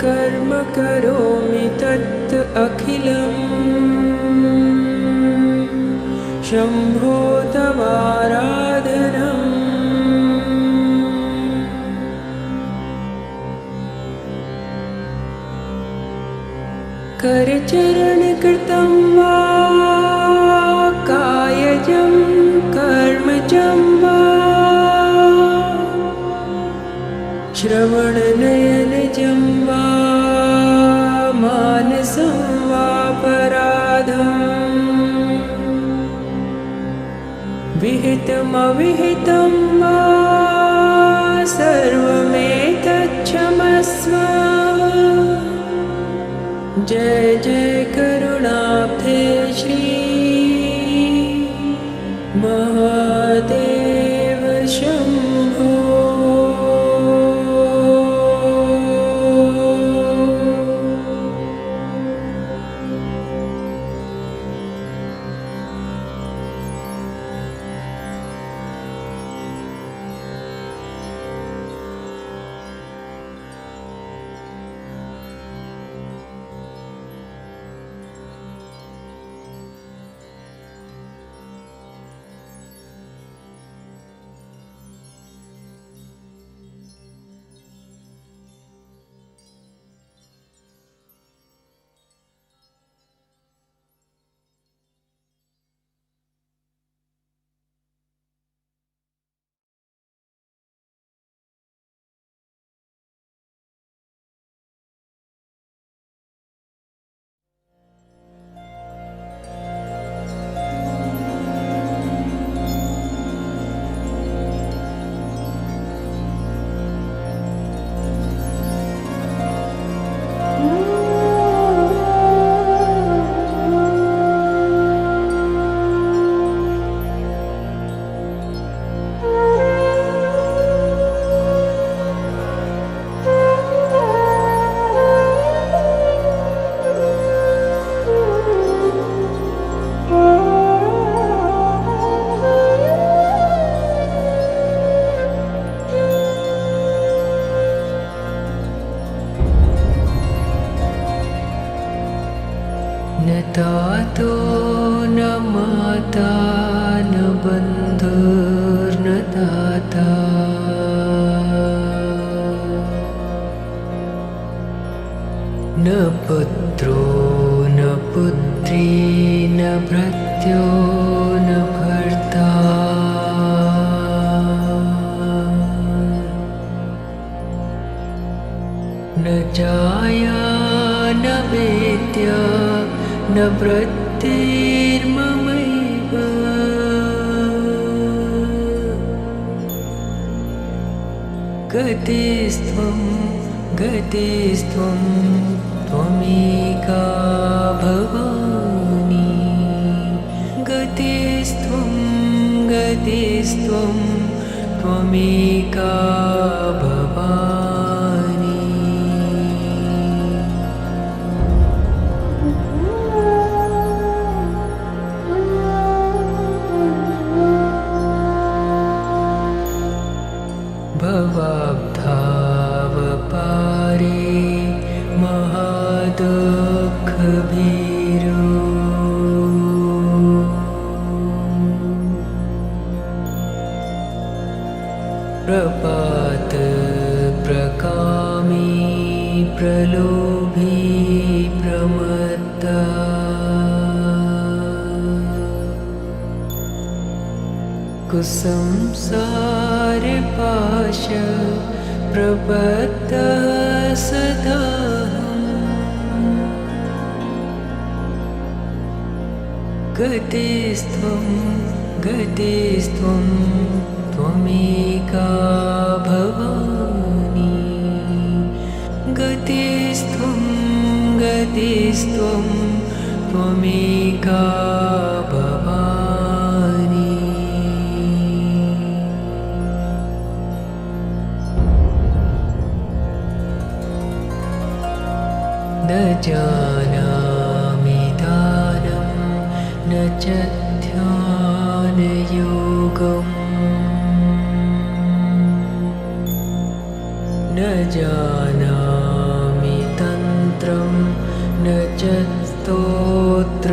कर्म करोमि तत् अखिलम् शम्भो तवाराधनम्। करचरणकृतं वा कायजं कर्मजं वा श्रवणनयनजं वा मानसं वापराधम् विहितमविहितं वा सर्वमेतच्छमस्व। जय जय करुणाब्धे श्री महादेव शम्भो। तातो न माता न बन्धुर्न दाता न पुत्रो न पुत्री न भृत्यो न भर्ता जाया न वेद्या न वृत्तिर्ममैव गतिस्त्वं गतिस्त्वं त्वमेका भवानि गतिस्त्वं गतिस्त्वं त्वमेका भवानि भवाब्धावपारे महादुःखभीरो प्रपात प्रकामी प्रलोभी प्रमत्ता कुसंसार पाश प्रबद्ध सदाहं गतिस्त्वं गतिस्त्वं त्वमेका भवानि गतिस्त्वं गतिस्त्वं त्वमेका भवानि न जानामि दानं न च ध्यानयोगम् न जानामि तन्त्रं न च स्तोत्रमन्त्रम्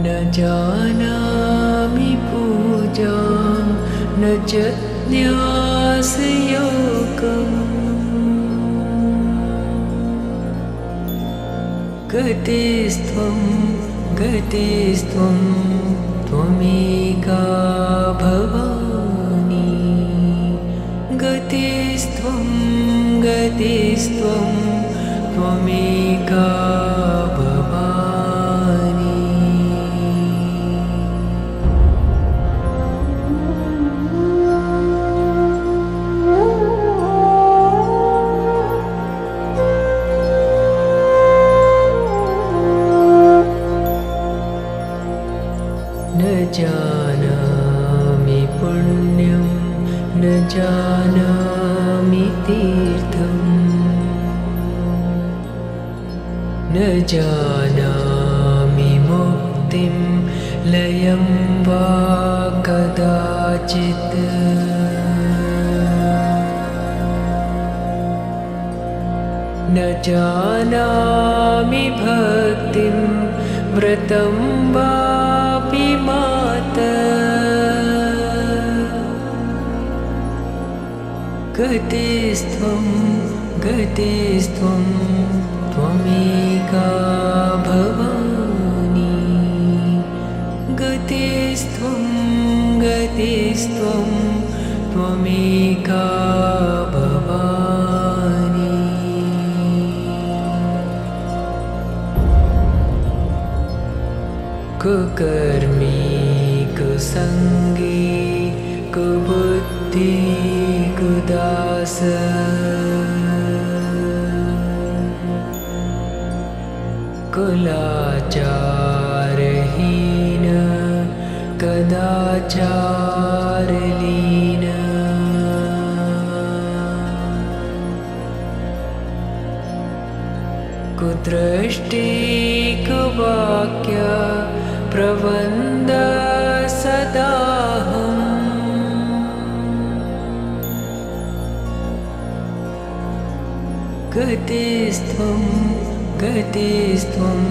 न जानामि पूजां न च न्यासयोगम् गतिस्त्वं गतिस्त्वं त्वमेका भवानि गतिस्त्वं गतिस्त्वं त्वमेका भवानि न जानामि पुण्यं न जानामि तीर्थम् न जानामि मुक्तिं लयं वा कदाचित् न जानामि भक्तिं व्रतं वापि माता गतिस्त्वं गतिस्त्वं त्वमेका भवानि गतिस्त्वं गतिस्त्वं त्वमेका भवानि कुकर्मी कुसङ्गी कुबुद्धि कुदास कुलाचारहीन कदाचारलीन कुदृष्टि कुवाक्य प्रबन्ध सदाहम् गतिस्त्वं गतिस्त्वं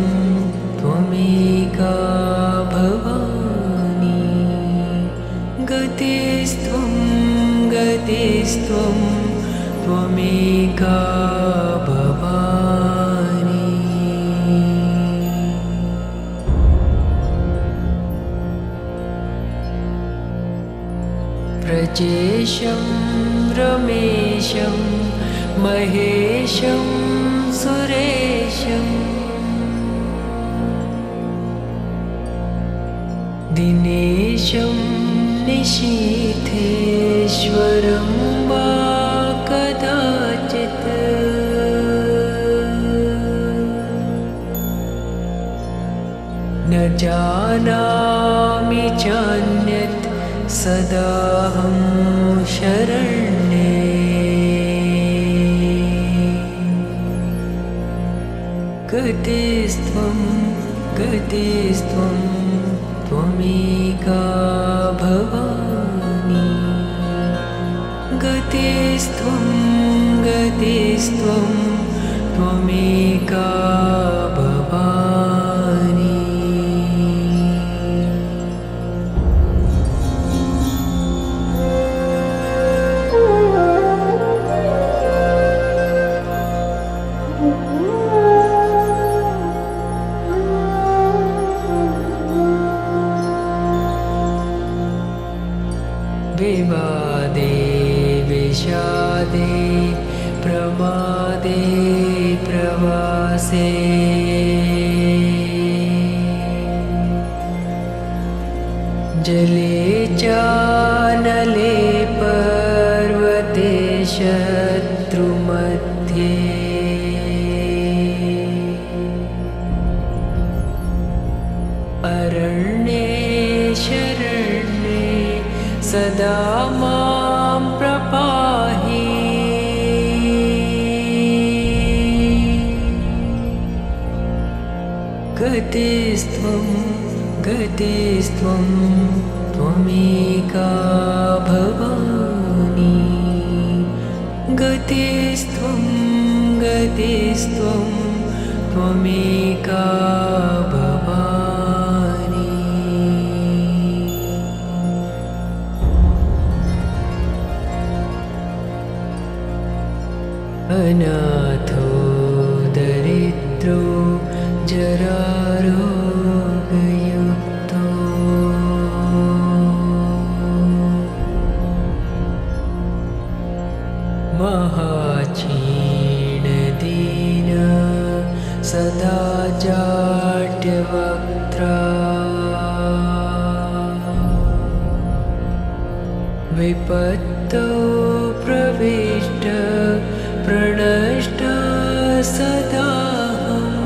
त्वमेका भवानि गतिस्त्वं गतिस्त्वं त्वमेका भवानि ब्रजेशं रमेशं महेशं सुरेशं दिनेशं निशीथेश्वरं वा कदाचित् न जानामि चान्यत् सदाहं शरण्ये गतिस्त्वं गतिस्त्वं त्वमेका भवानि गतिस्त्वं गतिस्त्वं त्वमेका भवानि विवादे विषादे प्रमादे प्रवासे जले चानले पर्वते शत्रुमध्ये अरण्ये शरण्ये सदा मां प्रपाहि गतिस्त्वं गतिस्त्वं त्वमेका भवानि गतिस्त्वं गतिस्त्वं त्वमेका भवानि अनाथो दरिद्रो जरारोगयुक्तो महाक्षीणदीन सदा जाड्यवक्त्रा विपत्तौ प्रविष्ट प्रणष्ट सदाहम्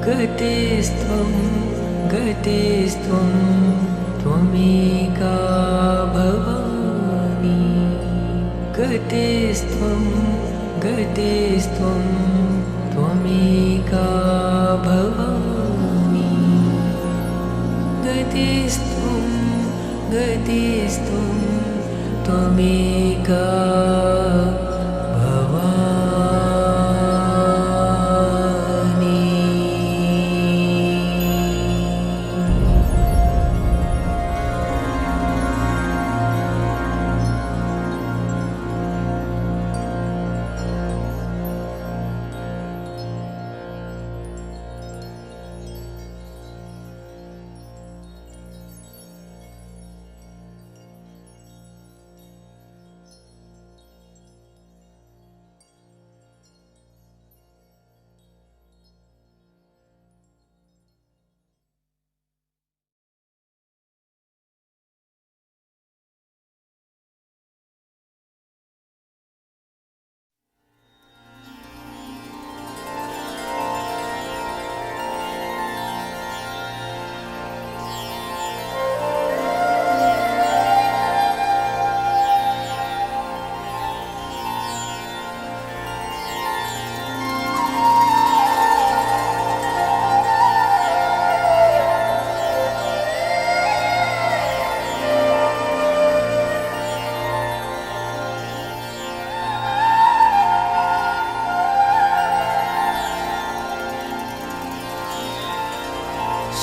गतिस्त्वं गतिस्त्वं त्वमेका भवानि गतिस्त्वं गतिस्त्वं त्वमेका भवानि गतिस्त्वं गतिस्त्वं त्वमेका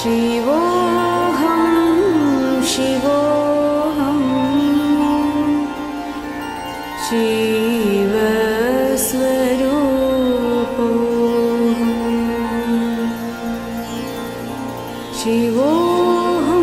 शिवोऽहं शिवोऽहं शिवस्वरूपोऽहं शिवोऽहं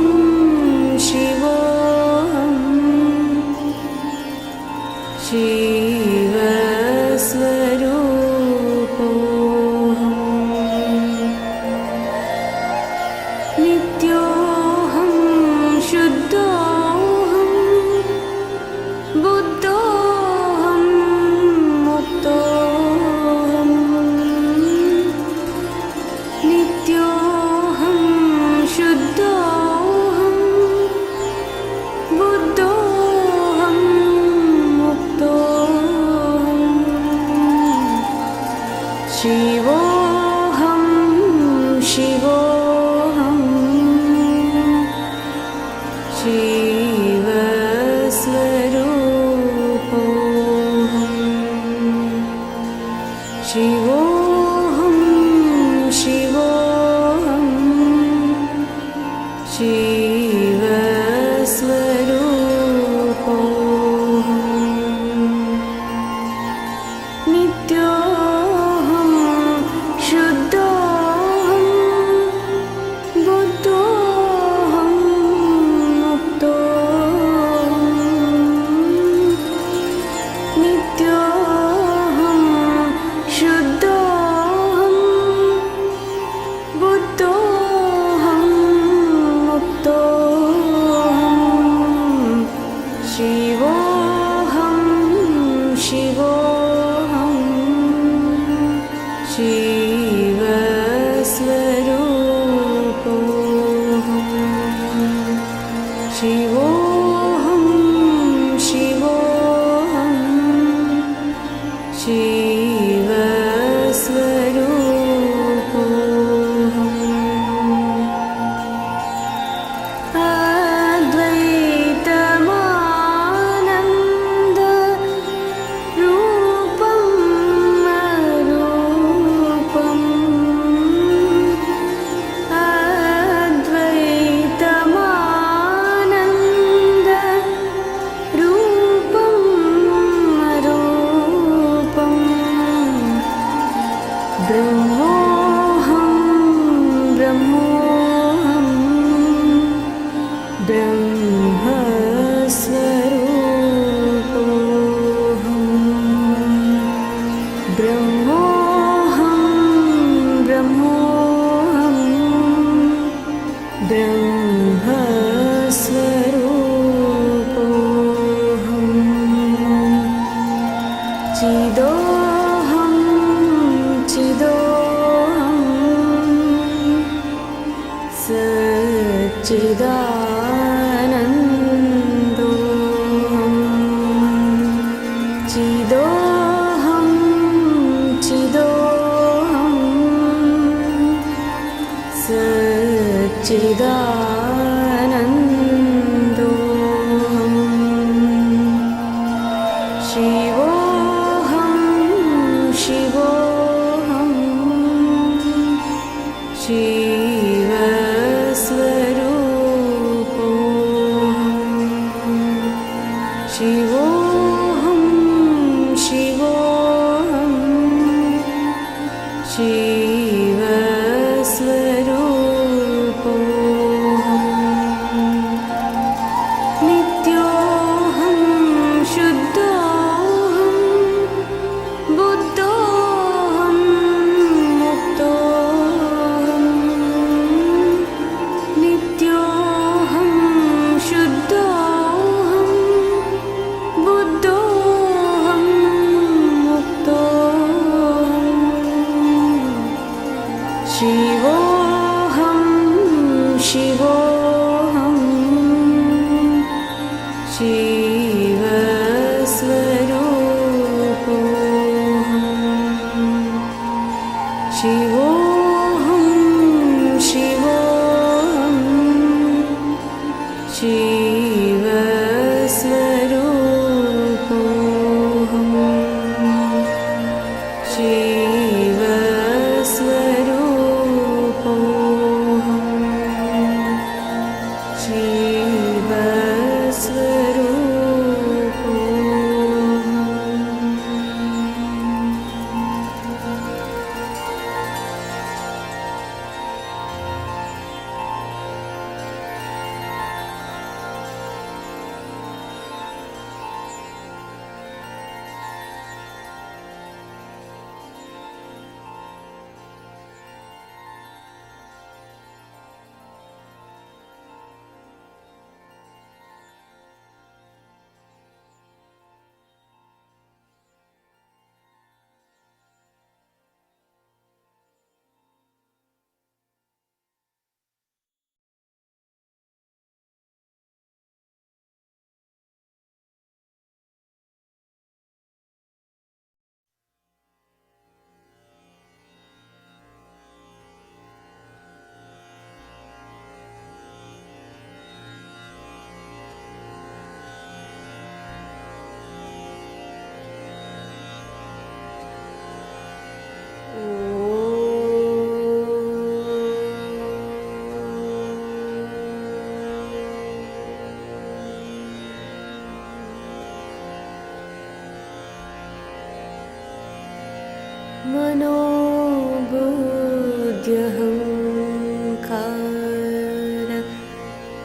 मनोबुद्ध्यहङ्कार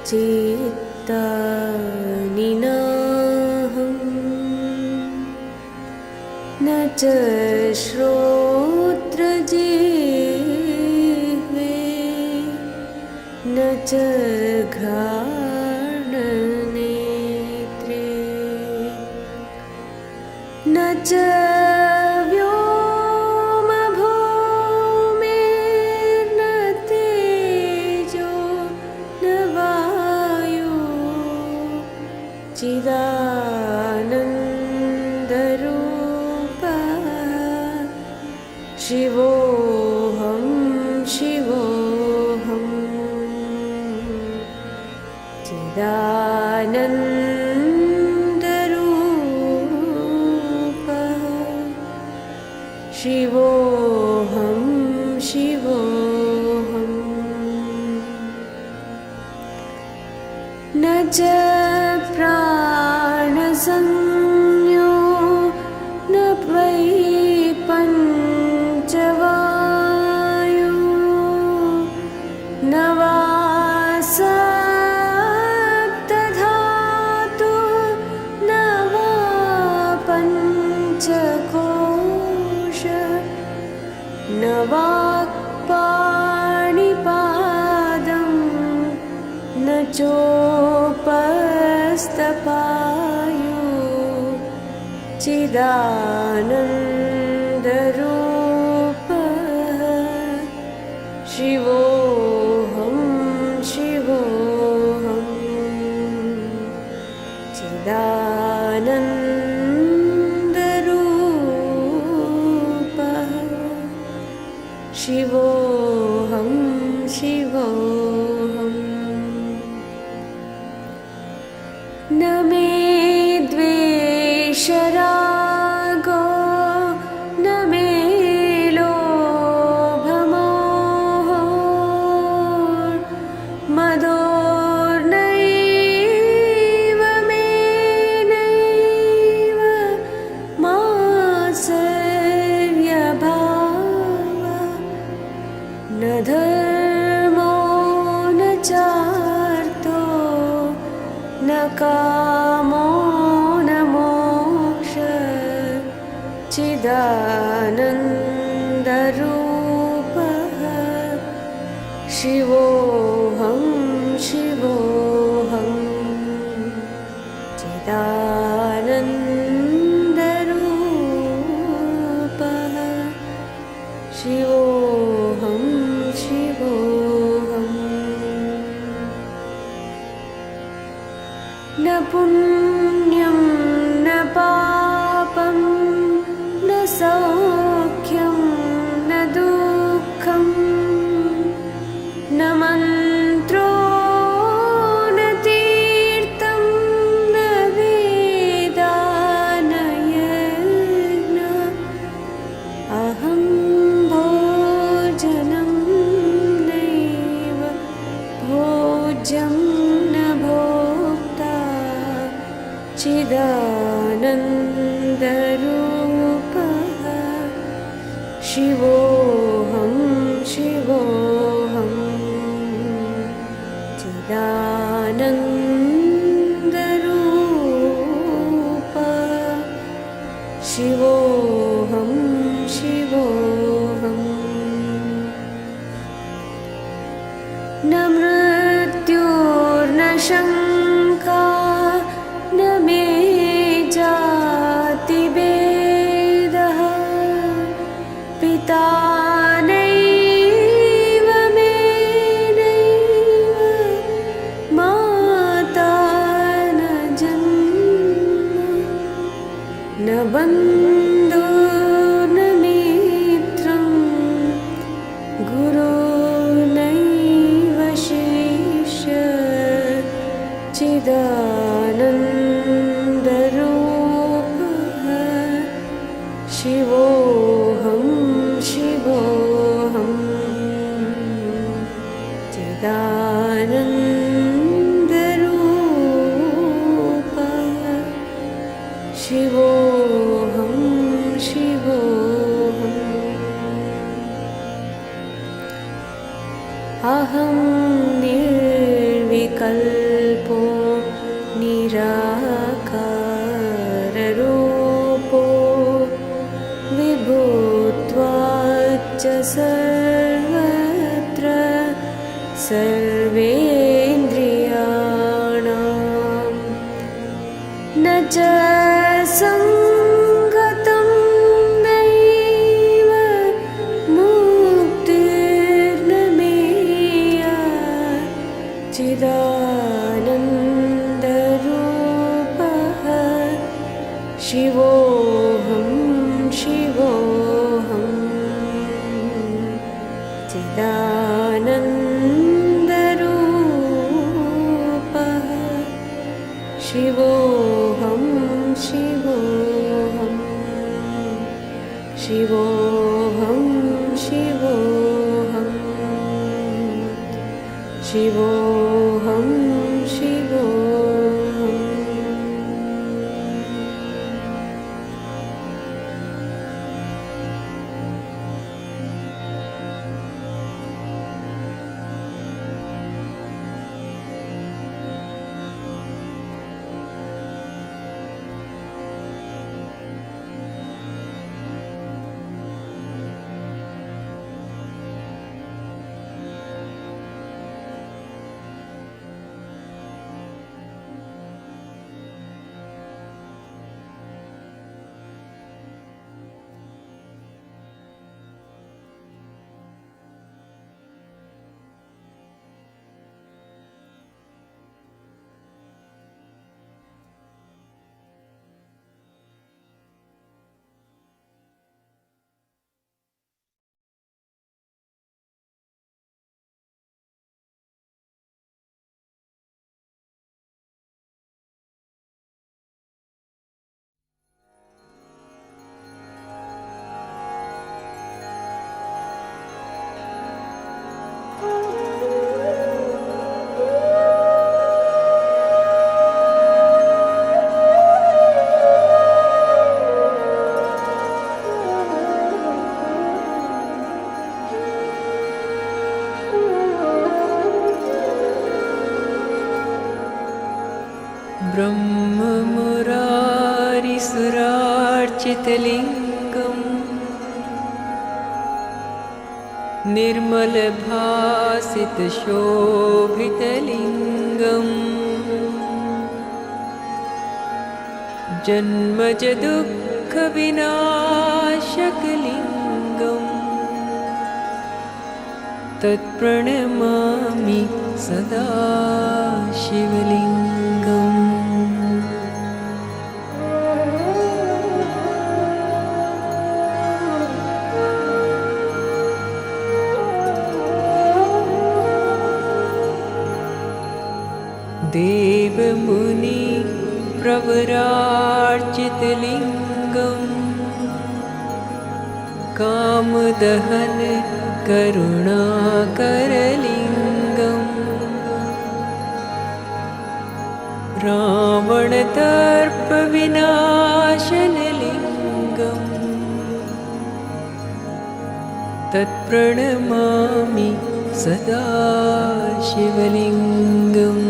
चित्तानि नाहं न च श्रोत्रजिह्वे न च घ्राणनेत्रे न च व्योमभूमिर्न तेजो न वायु चिदानन्दरूपः शिवोऽहं शिवोऽहं चिदानन्दरूपः शिवोऽहं शिवोऽहं न च प्राणसंज्ञो न वै पञ्चवायु न वा सप्तधातु न वा पञ्चकोश न वाक्पाणिपादं न चोपस्थपायु चिदानन्दरूपः शिवोऽहं शिवोऽहं चिदानन्दरूपः शिवोऽहं शिवोऽहं न मे द्वेषरागो न मे लोभमोहो मदोर्नैव मे नैव मात्सर्यभावः न धर्मो न चार्थो न कामो न मोक्षः चिदानन्दरूपः शिवोऽहं शिवोऽहं चिदानन्दरूपः शिवोऽहं शिवोऽहं न पुण्यं न पापं न सौख्यं न दुःखं न मन्त्रो न तीर्थं न वेदा न यज्ञ अहं भोजनं नैव भोज्यं न भोक्ता चिदानन्दरूपः शिवोऽहं शिवोऽहं चिदानन्दरूपः शिवोऽहं शिवोऽहं न मृत्युर्न शङ्का न मे जातिभेदः पिता नैव मे नैव माता न जन्म न बन्धो न मित्रं गुरुर्नैव शिष्यः चिदानन्दरूपः शिवोऽहं शिवोऽहं चिदानन्दरूपः शिवोऽहं शिवोऽहम् च सङ्गतं नैव मुक्तिर्न मेया चिदानन्दरूपः शिवोऽहं शिवोऽहं चिदानन्दरूपः शिवोऽहं शिवोऽहं शिवोऽहं शिवोऽहं शिवोऽहं शिवोऽहम् ब्रह्ममुरारिसुरार्चितलिङ्गम् निर्मलभासितशोभितलिङ्गम् जन्मज दुःखविनाशकलिङ्गम् तत्प्रणमामि सदा शिवलिङ्गम् देवमुनि प्रवरार्चितलिङ्गम् कामदहन करुणाकरलिङ्गम् रावणदर्पविनाशनलिङ्गम् तत्प्रणमामि सदा शिवलिङ्गम्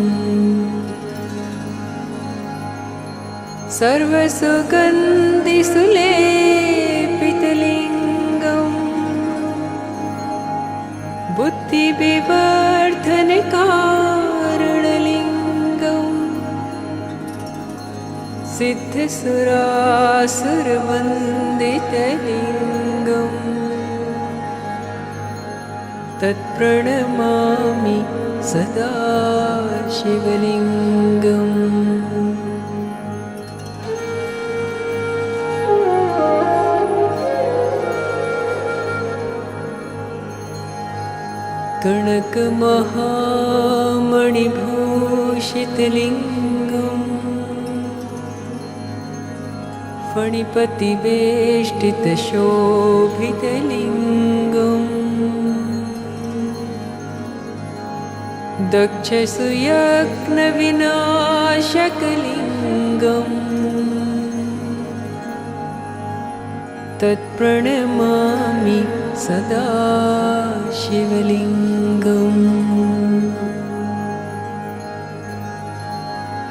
सर्वसुगन्धिसुलेपितलिङ्गम् बुद्धिविवर्धनकारणलिङ्गम् सिद्धसुरासुरवन्दितलिङ्गम् तत्प्रणमामि सदा शिवलिङ्गम् कनकमहामणिभूषितलिङ्गम् फणिपतिवेष्टितशोभितलिङ्गम् दक्षसुयज्ञविनाशकलिङ्गम् तत्प्रणमामि सदा शिवलिङ्गम्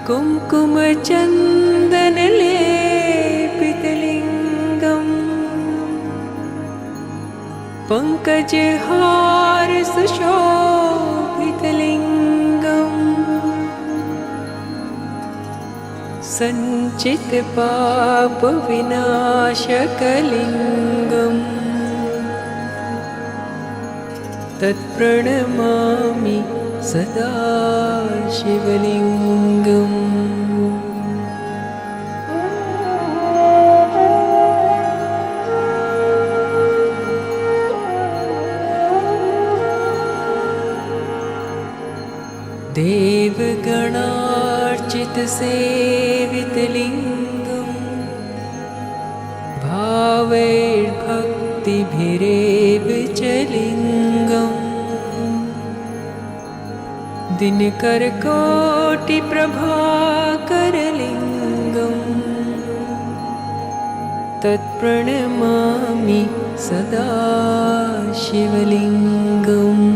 कुङ्कुमचन्दनलेपितलिङ्गम् पङ्कजहारसुशोभितलिङ्गम् सञ्चितपापविनाशकलिङ्गम् तत्प्रणमामि सदा शिवलिङ्गम्। देवगणार्चितसेवितलिङ्गम् भावैर्भक्तिभिरेव च लिङ्गम् दिनकरकोटिप्रभाकरलिङ्गम् तत्प्रणमामि सदा शिवलिङ्गम्।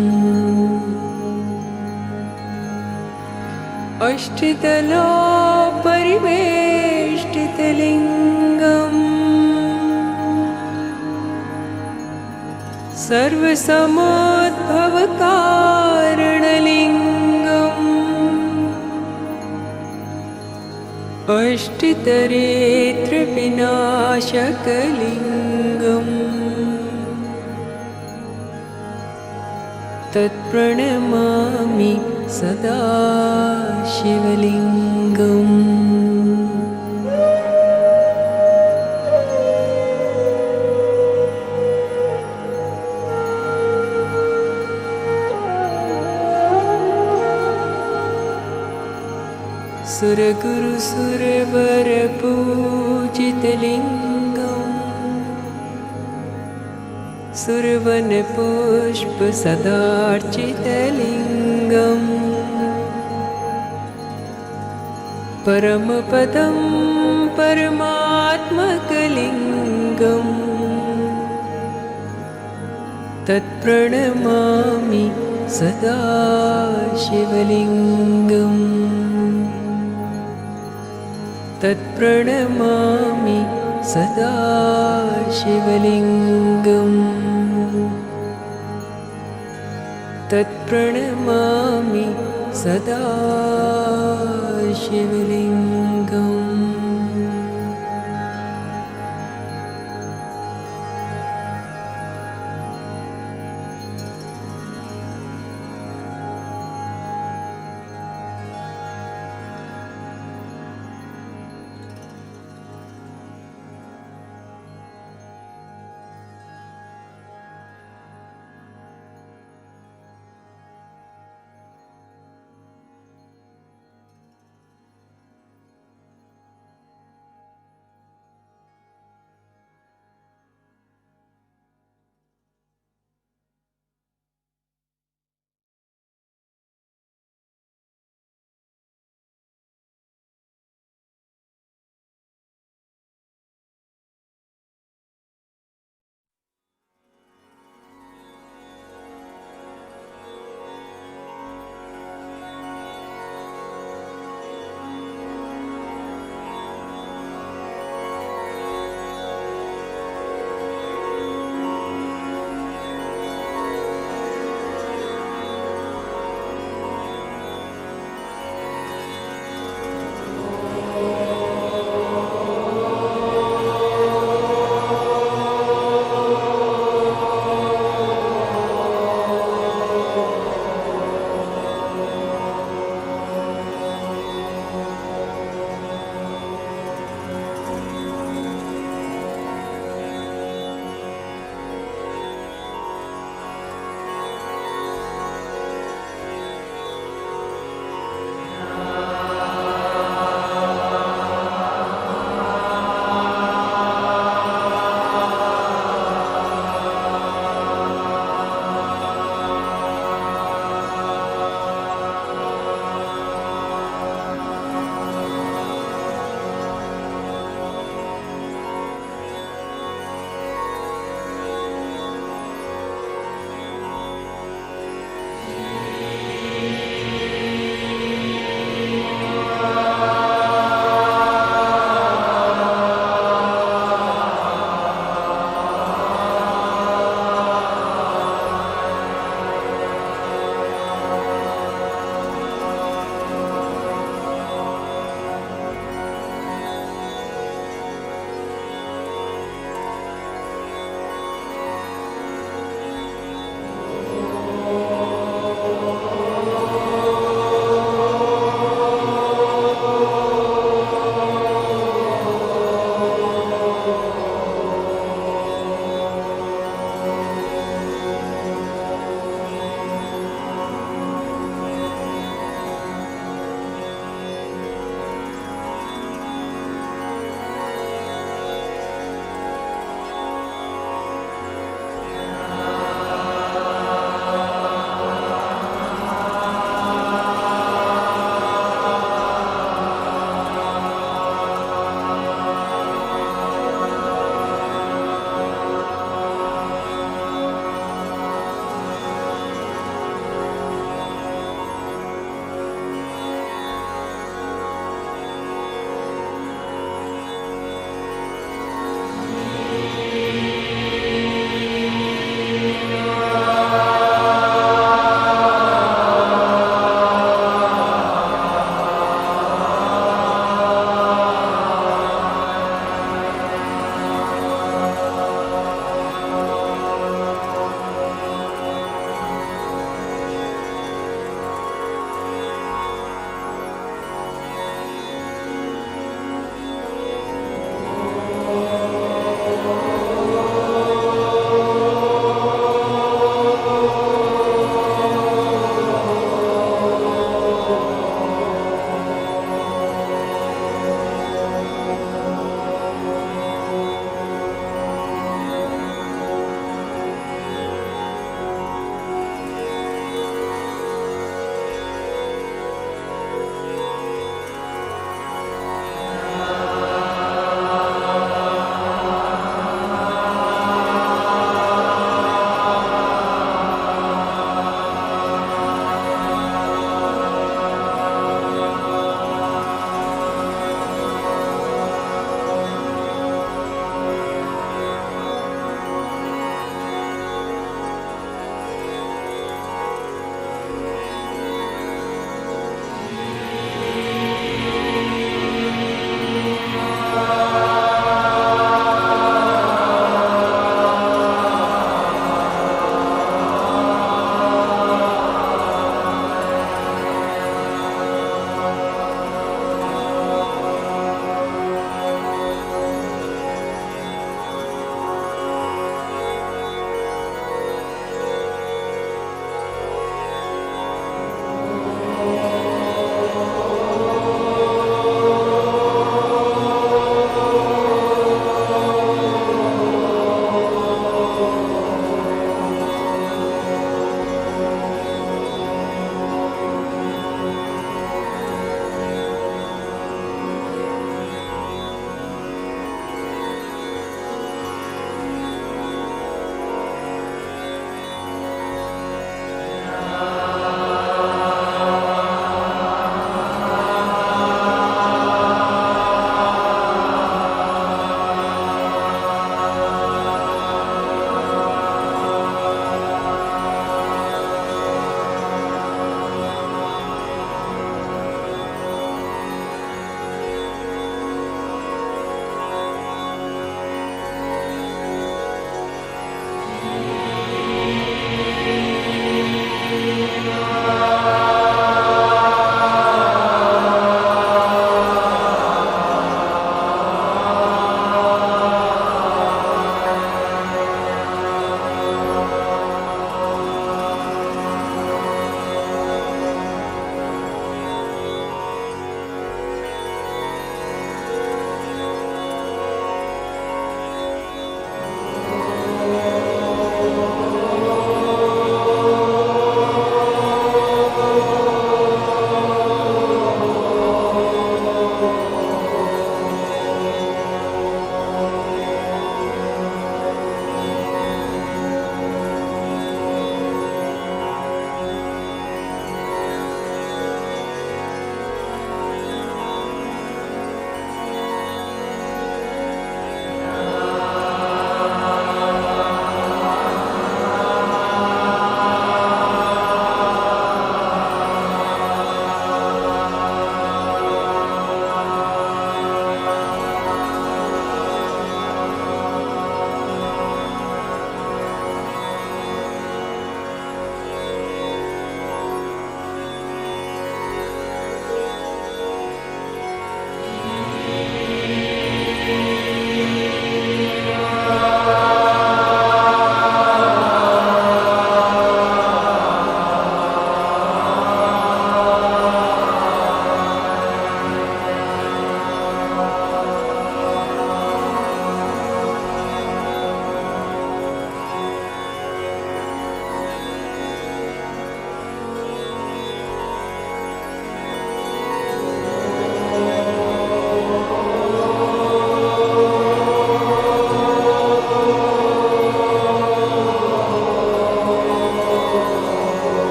अष्टदलोपरिवेष्टितलिङ्गम् सर्वसमोद्भवकारणलिङ्गम् अष्टदरिद्रविनाशकलिङ्गम् तत्प्रणमामि सदा शिवलिङ्गम्। सुरगुरुसुरवरपूजितलिङ्गम् सुरवनपुष्पसदार्चितलिङ्गम् परमपदं परमात्मकलिङ्गम् तत्प्रणमामि सदा शिवलिङ्गम्। तत्प्रणमामि सदा शिवलिङ्गम्। तत्प्रणमामि सदा शिवलिङ्गम्।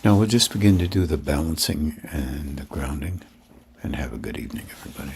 Now we'll just begin to do the balancing and the grounding, and have a good evening, everybody.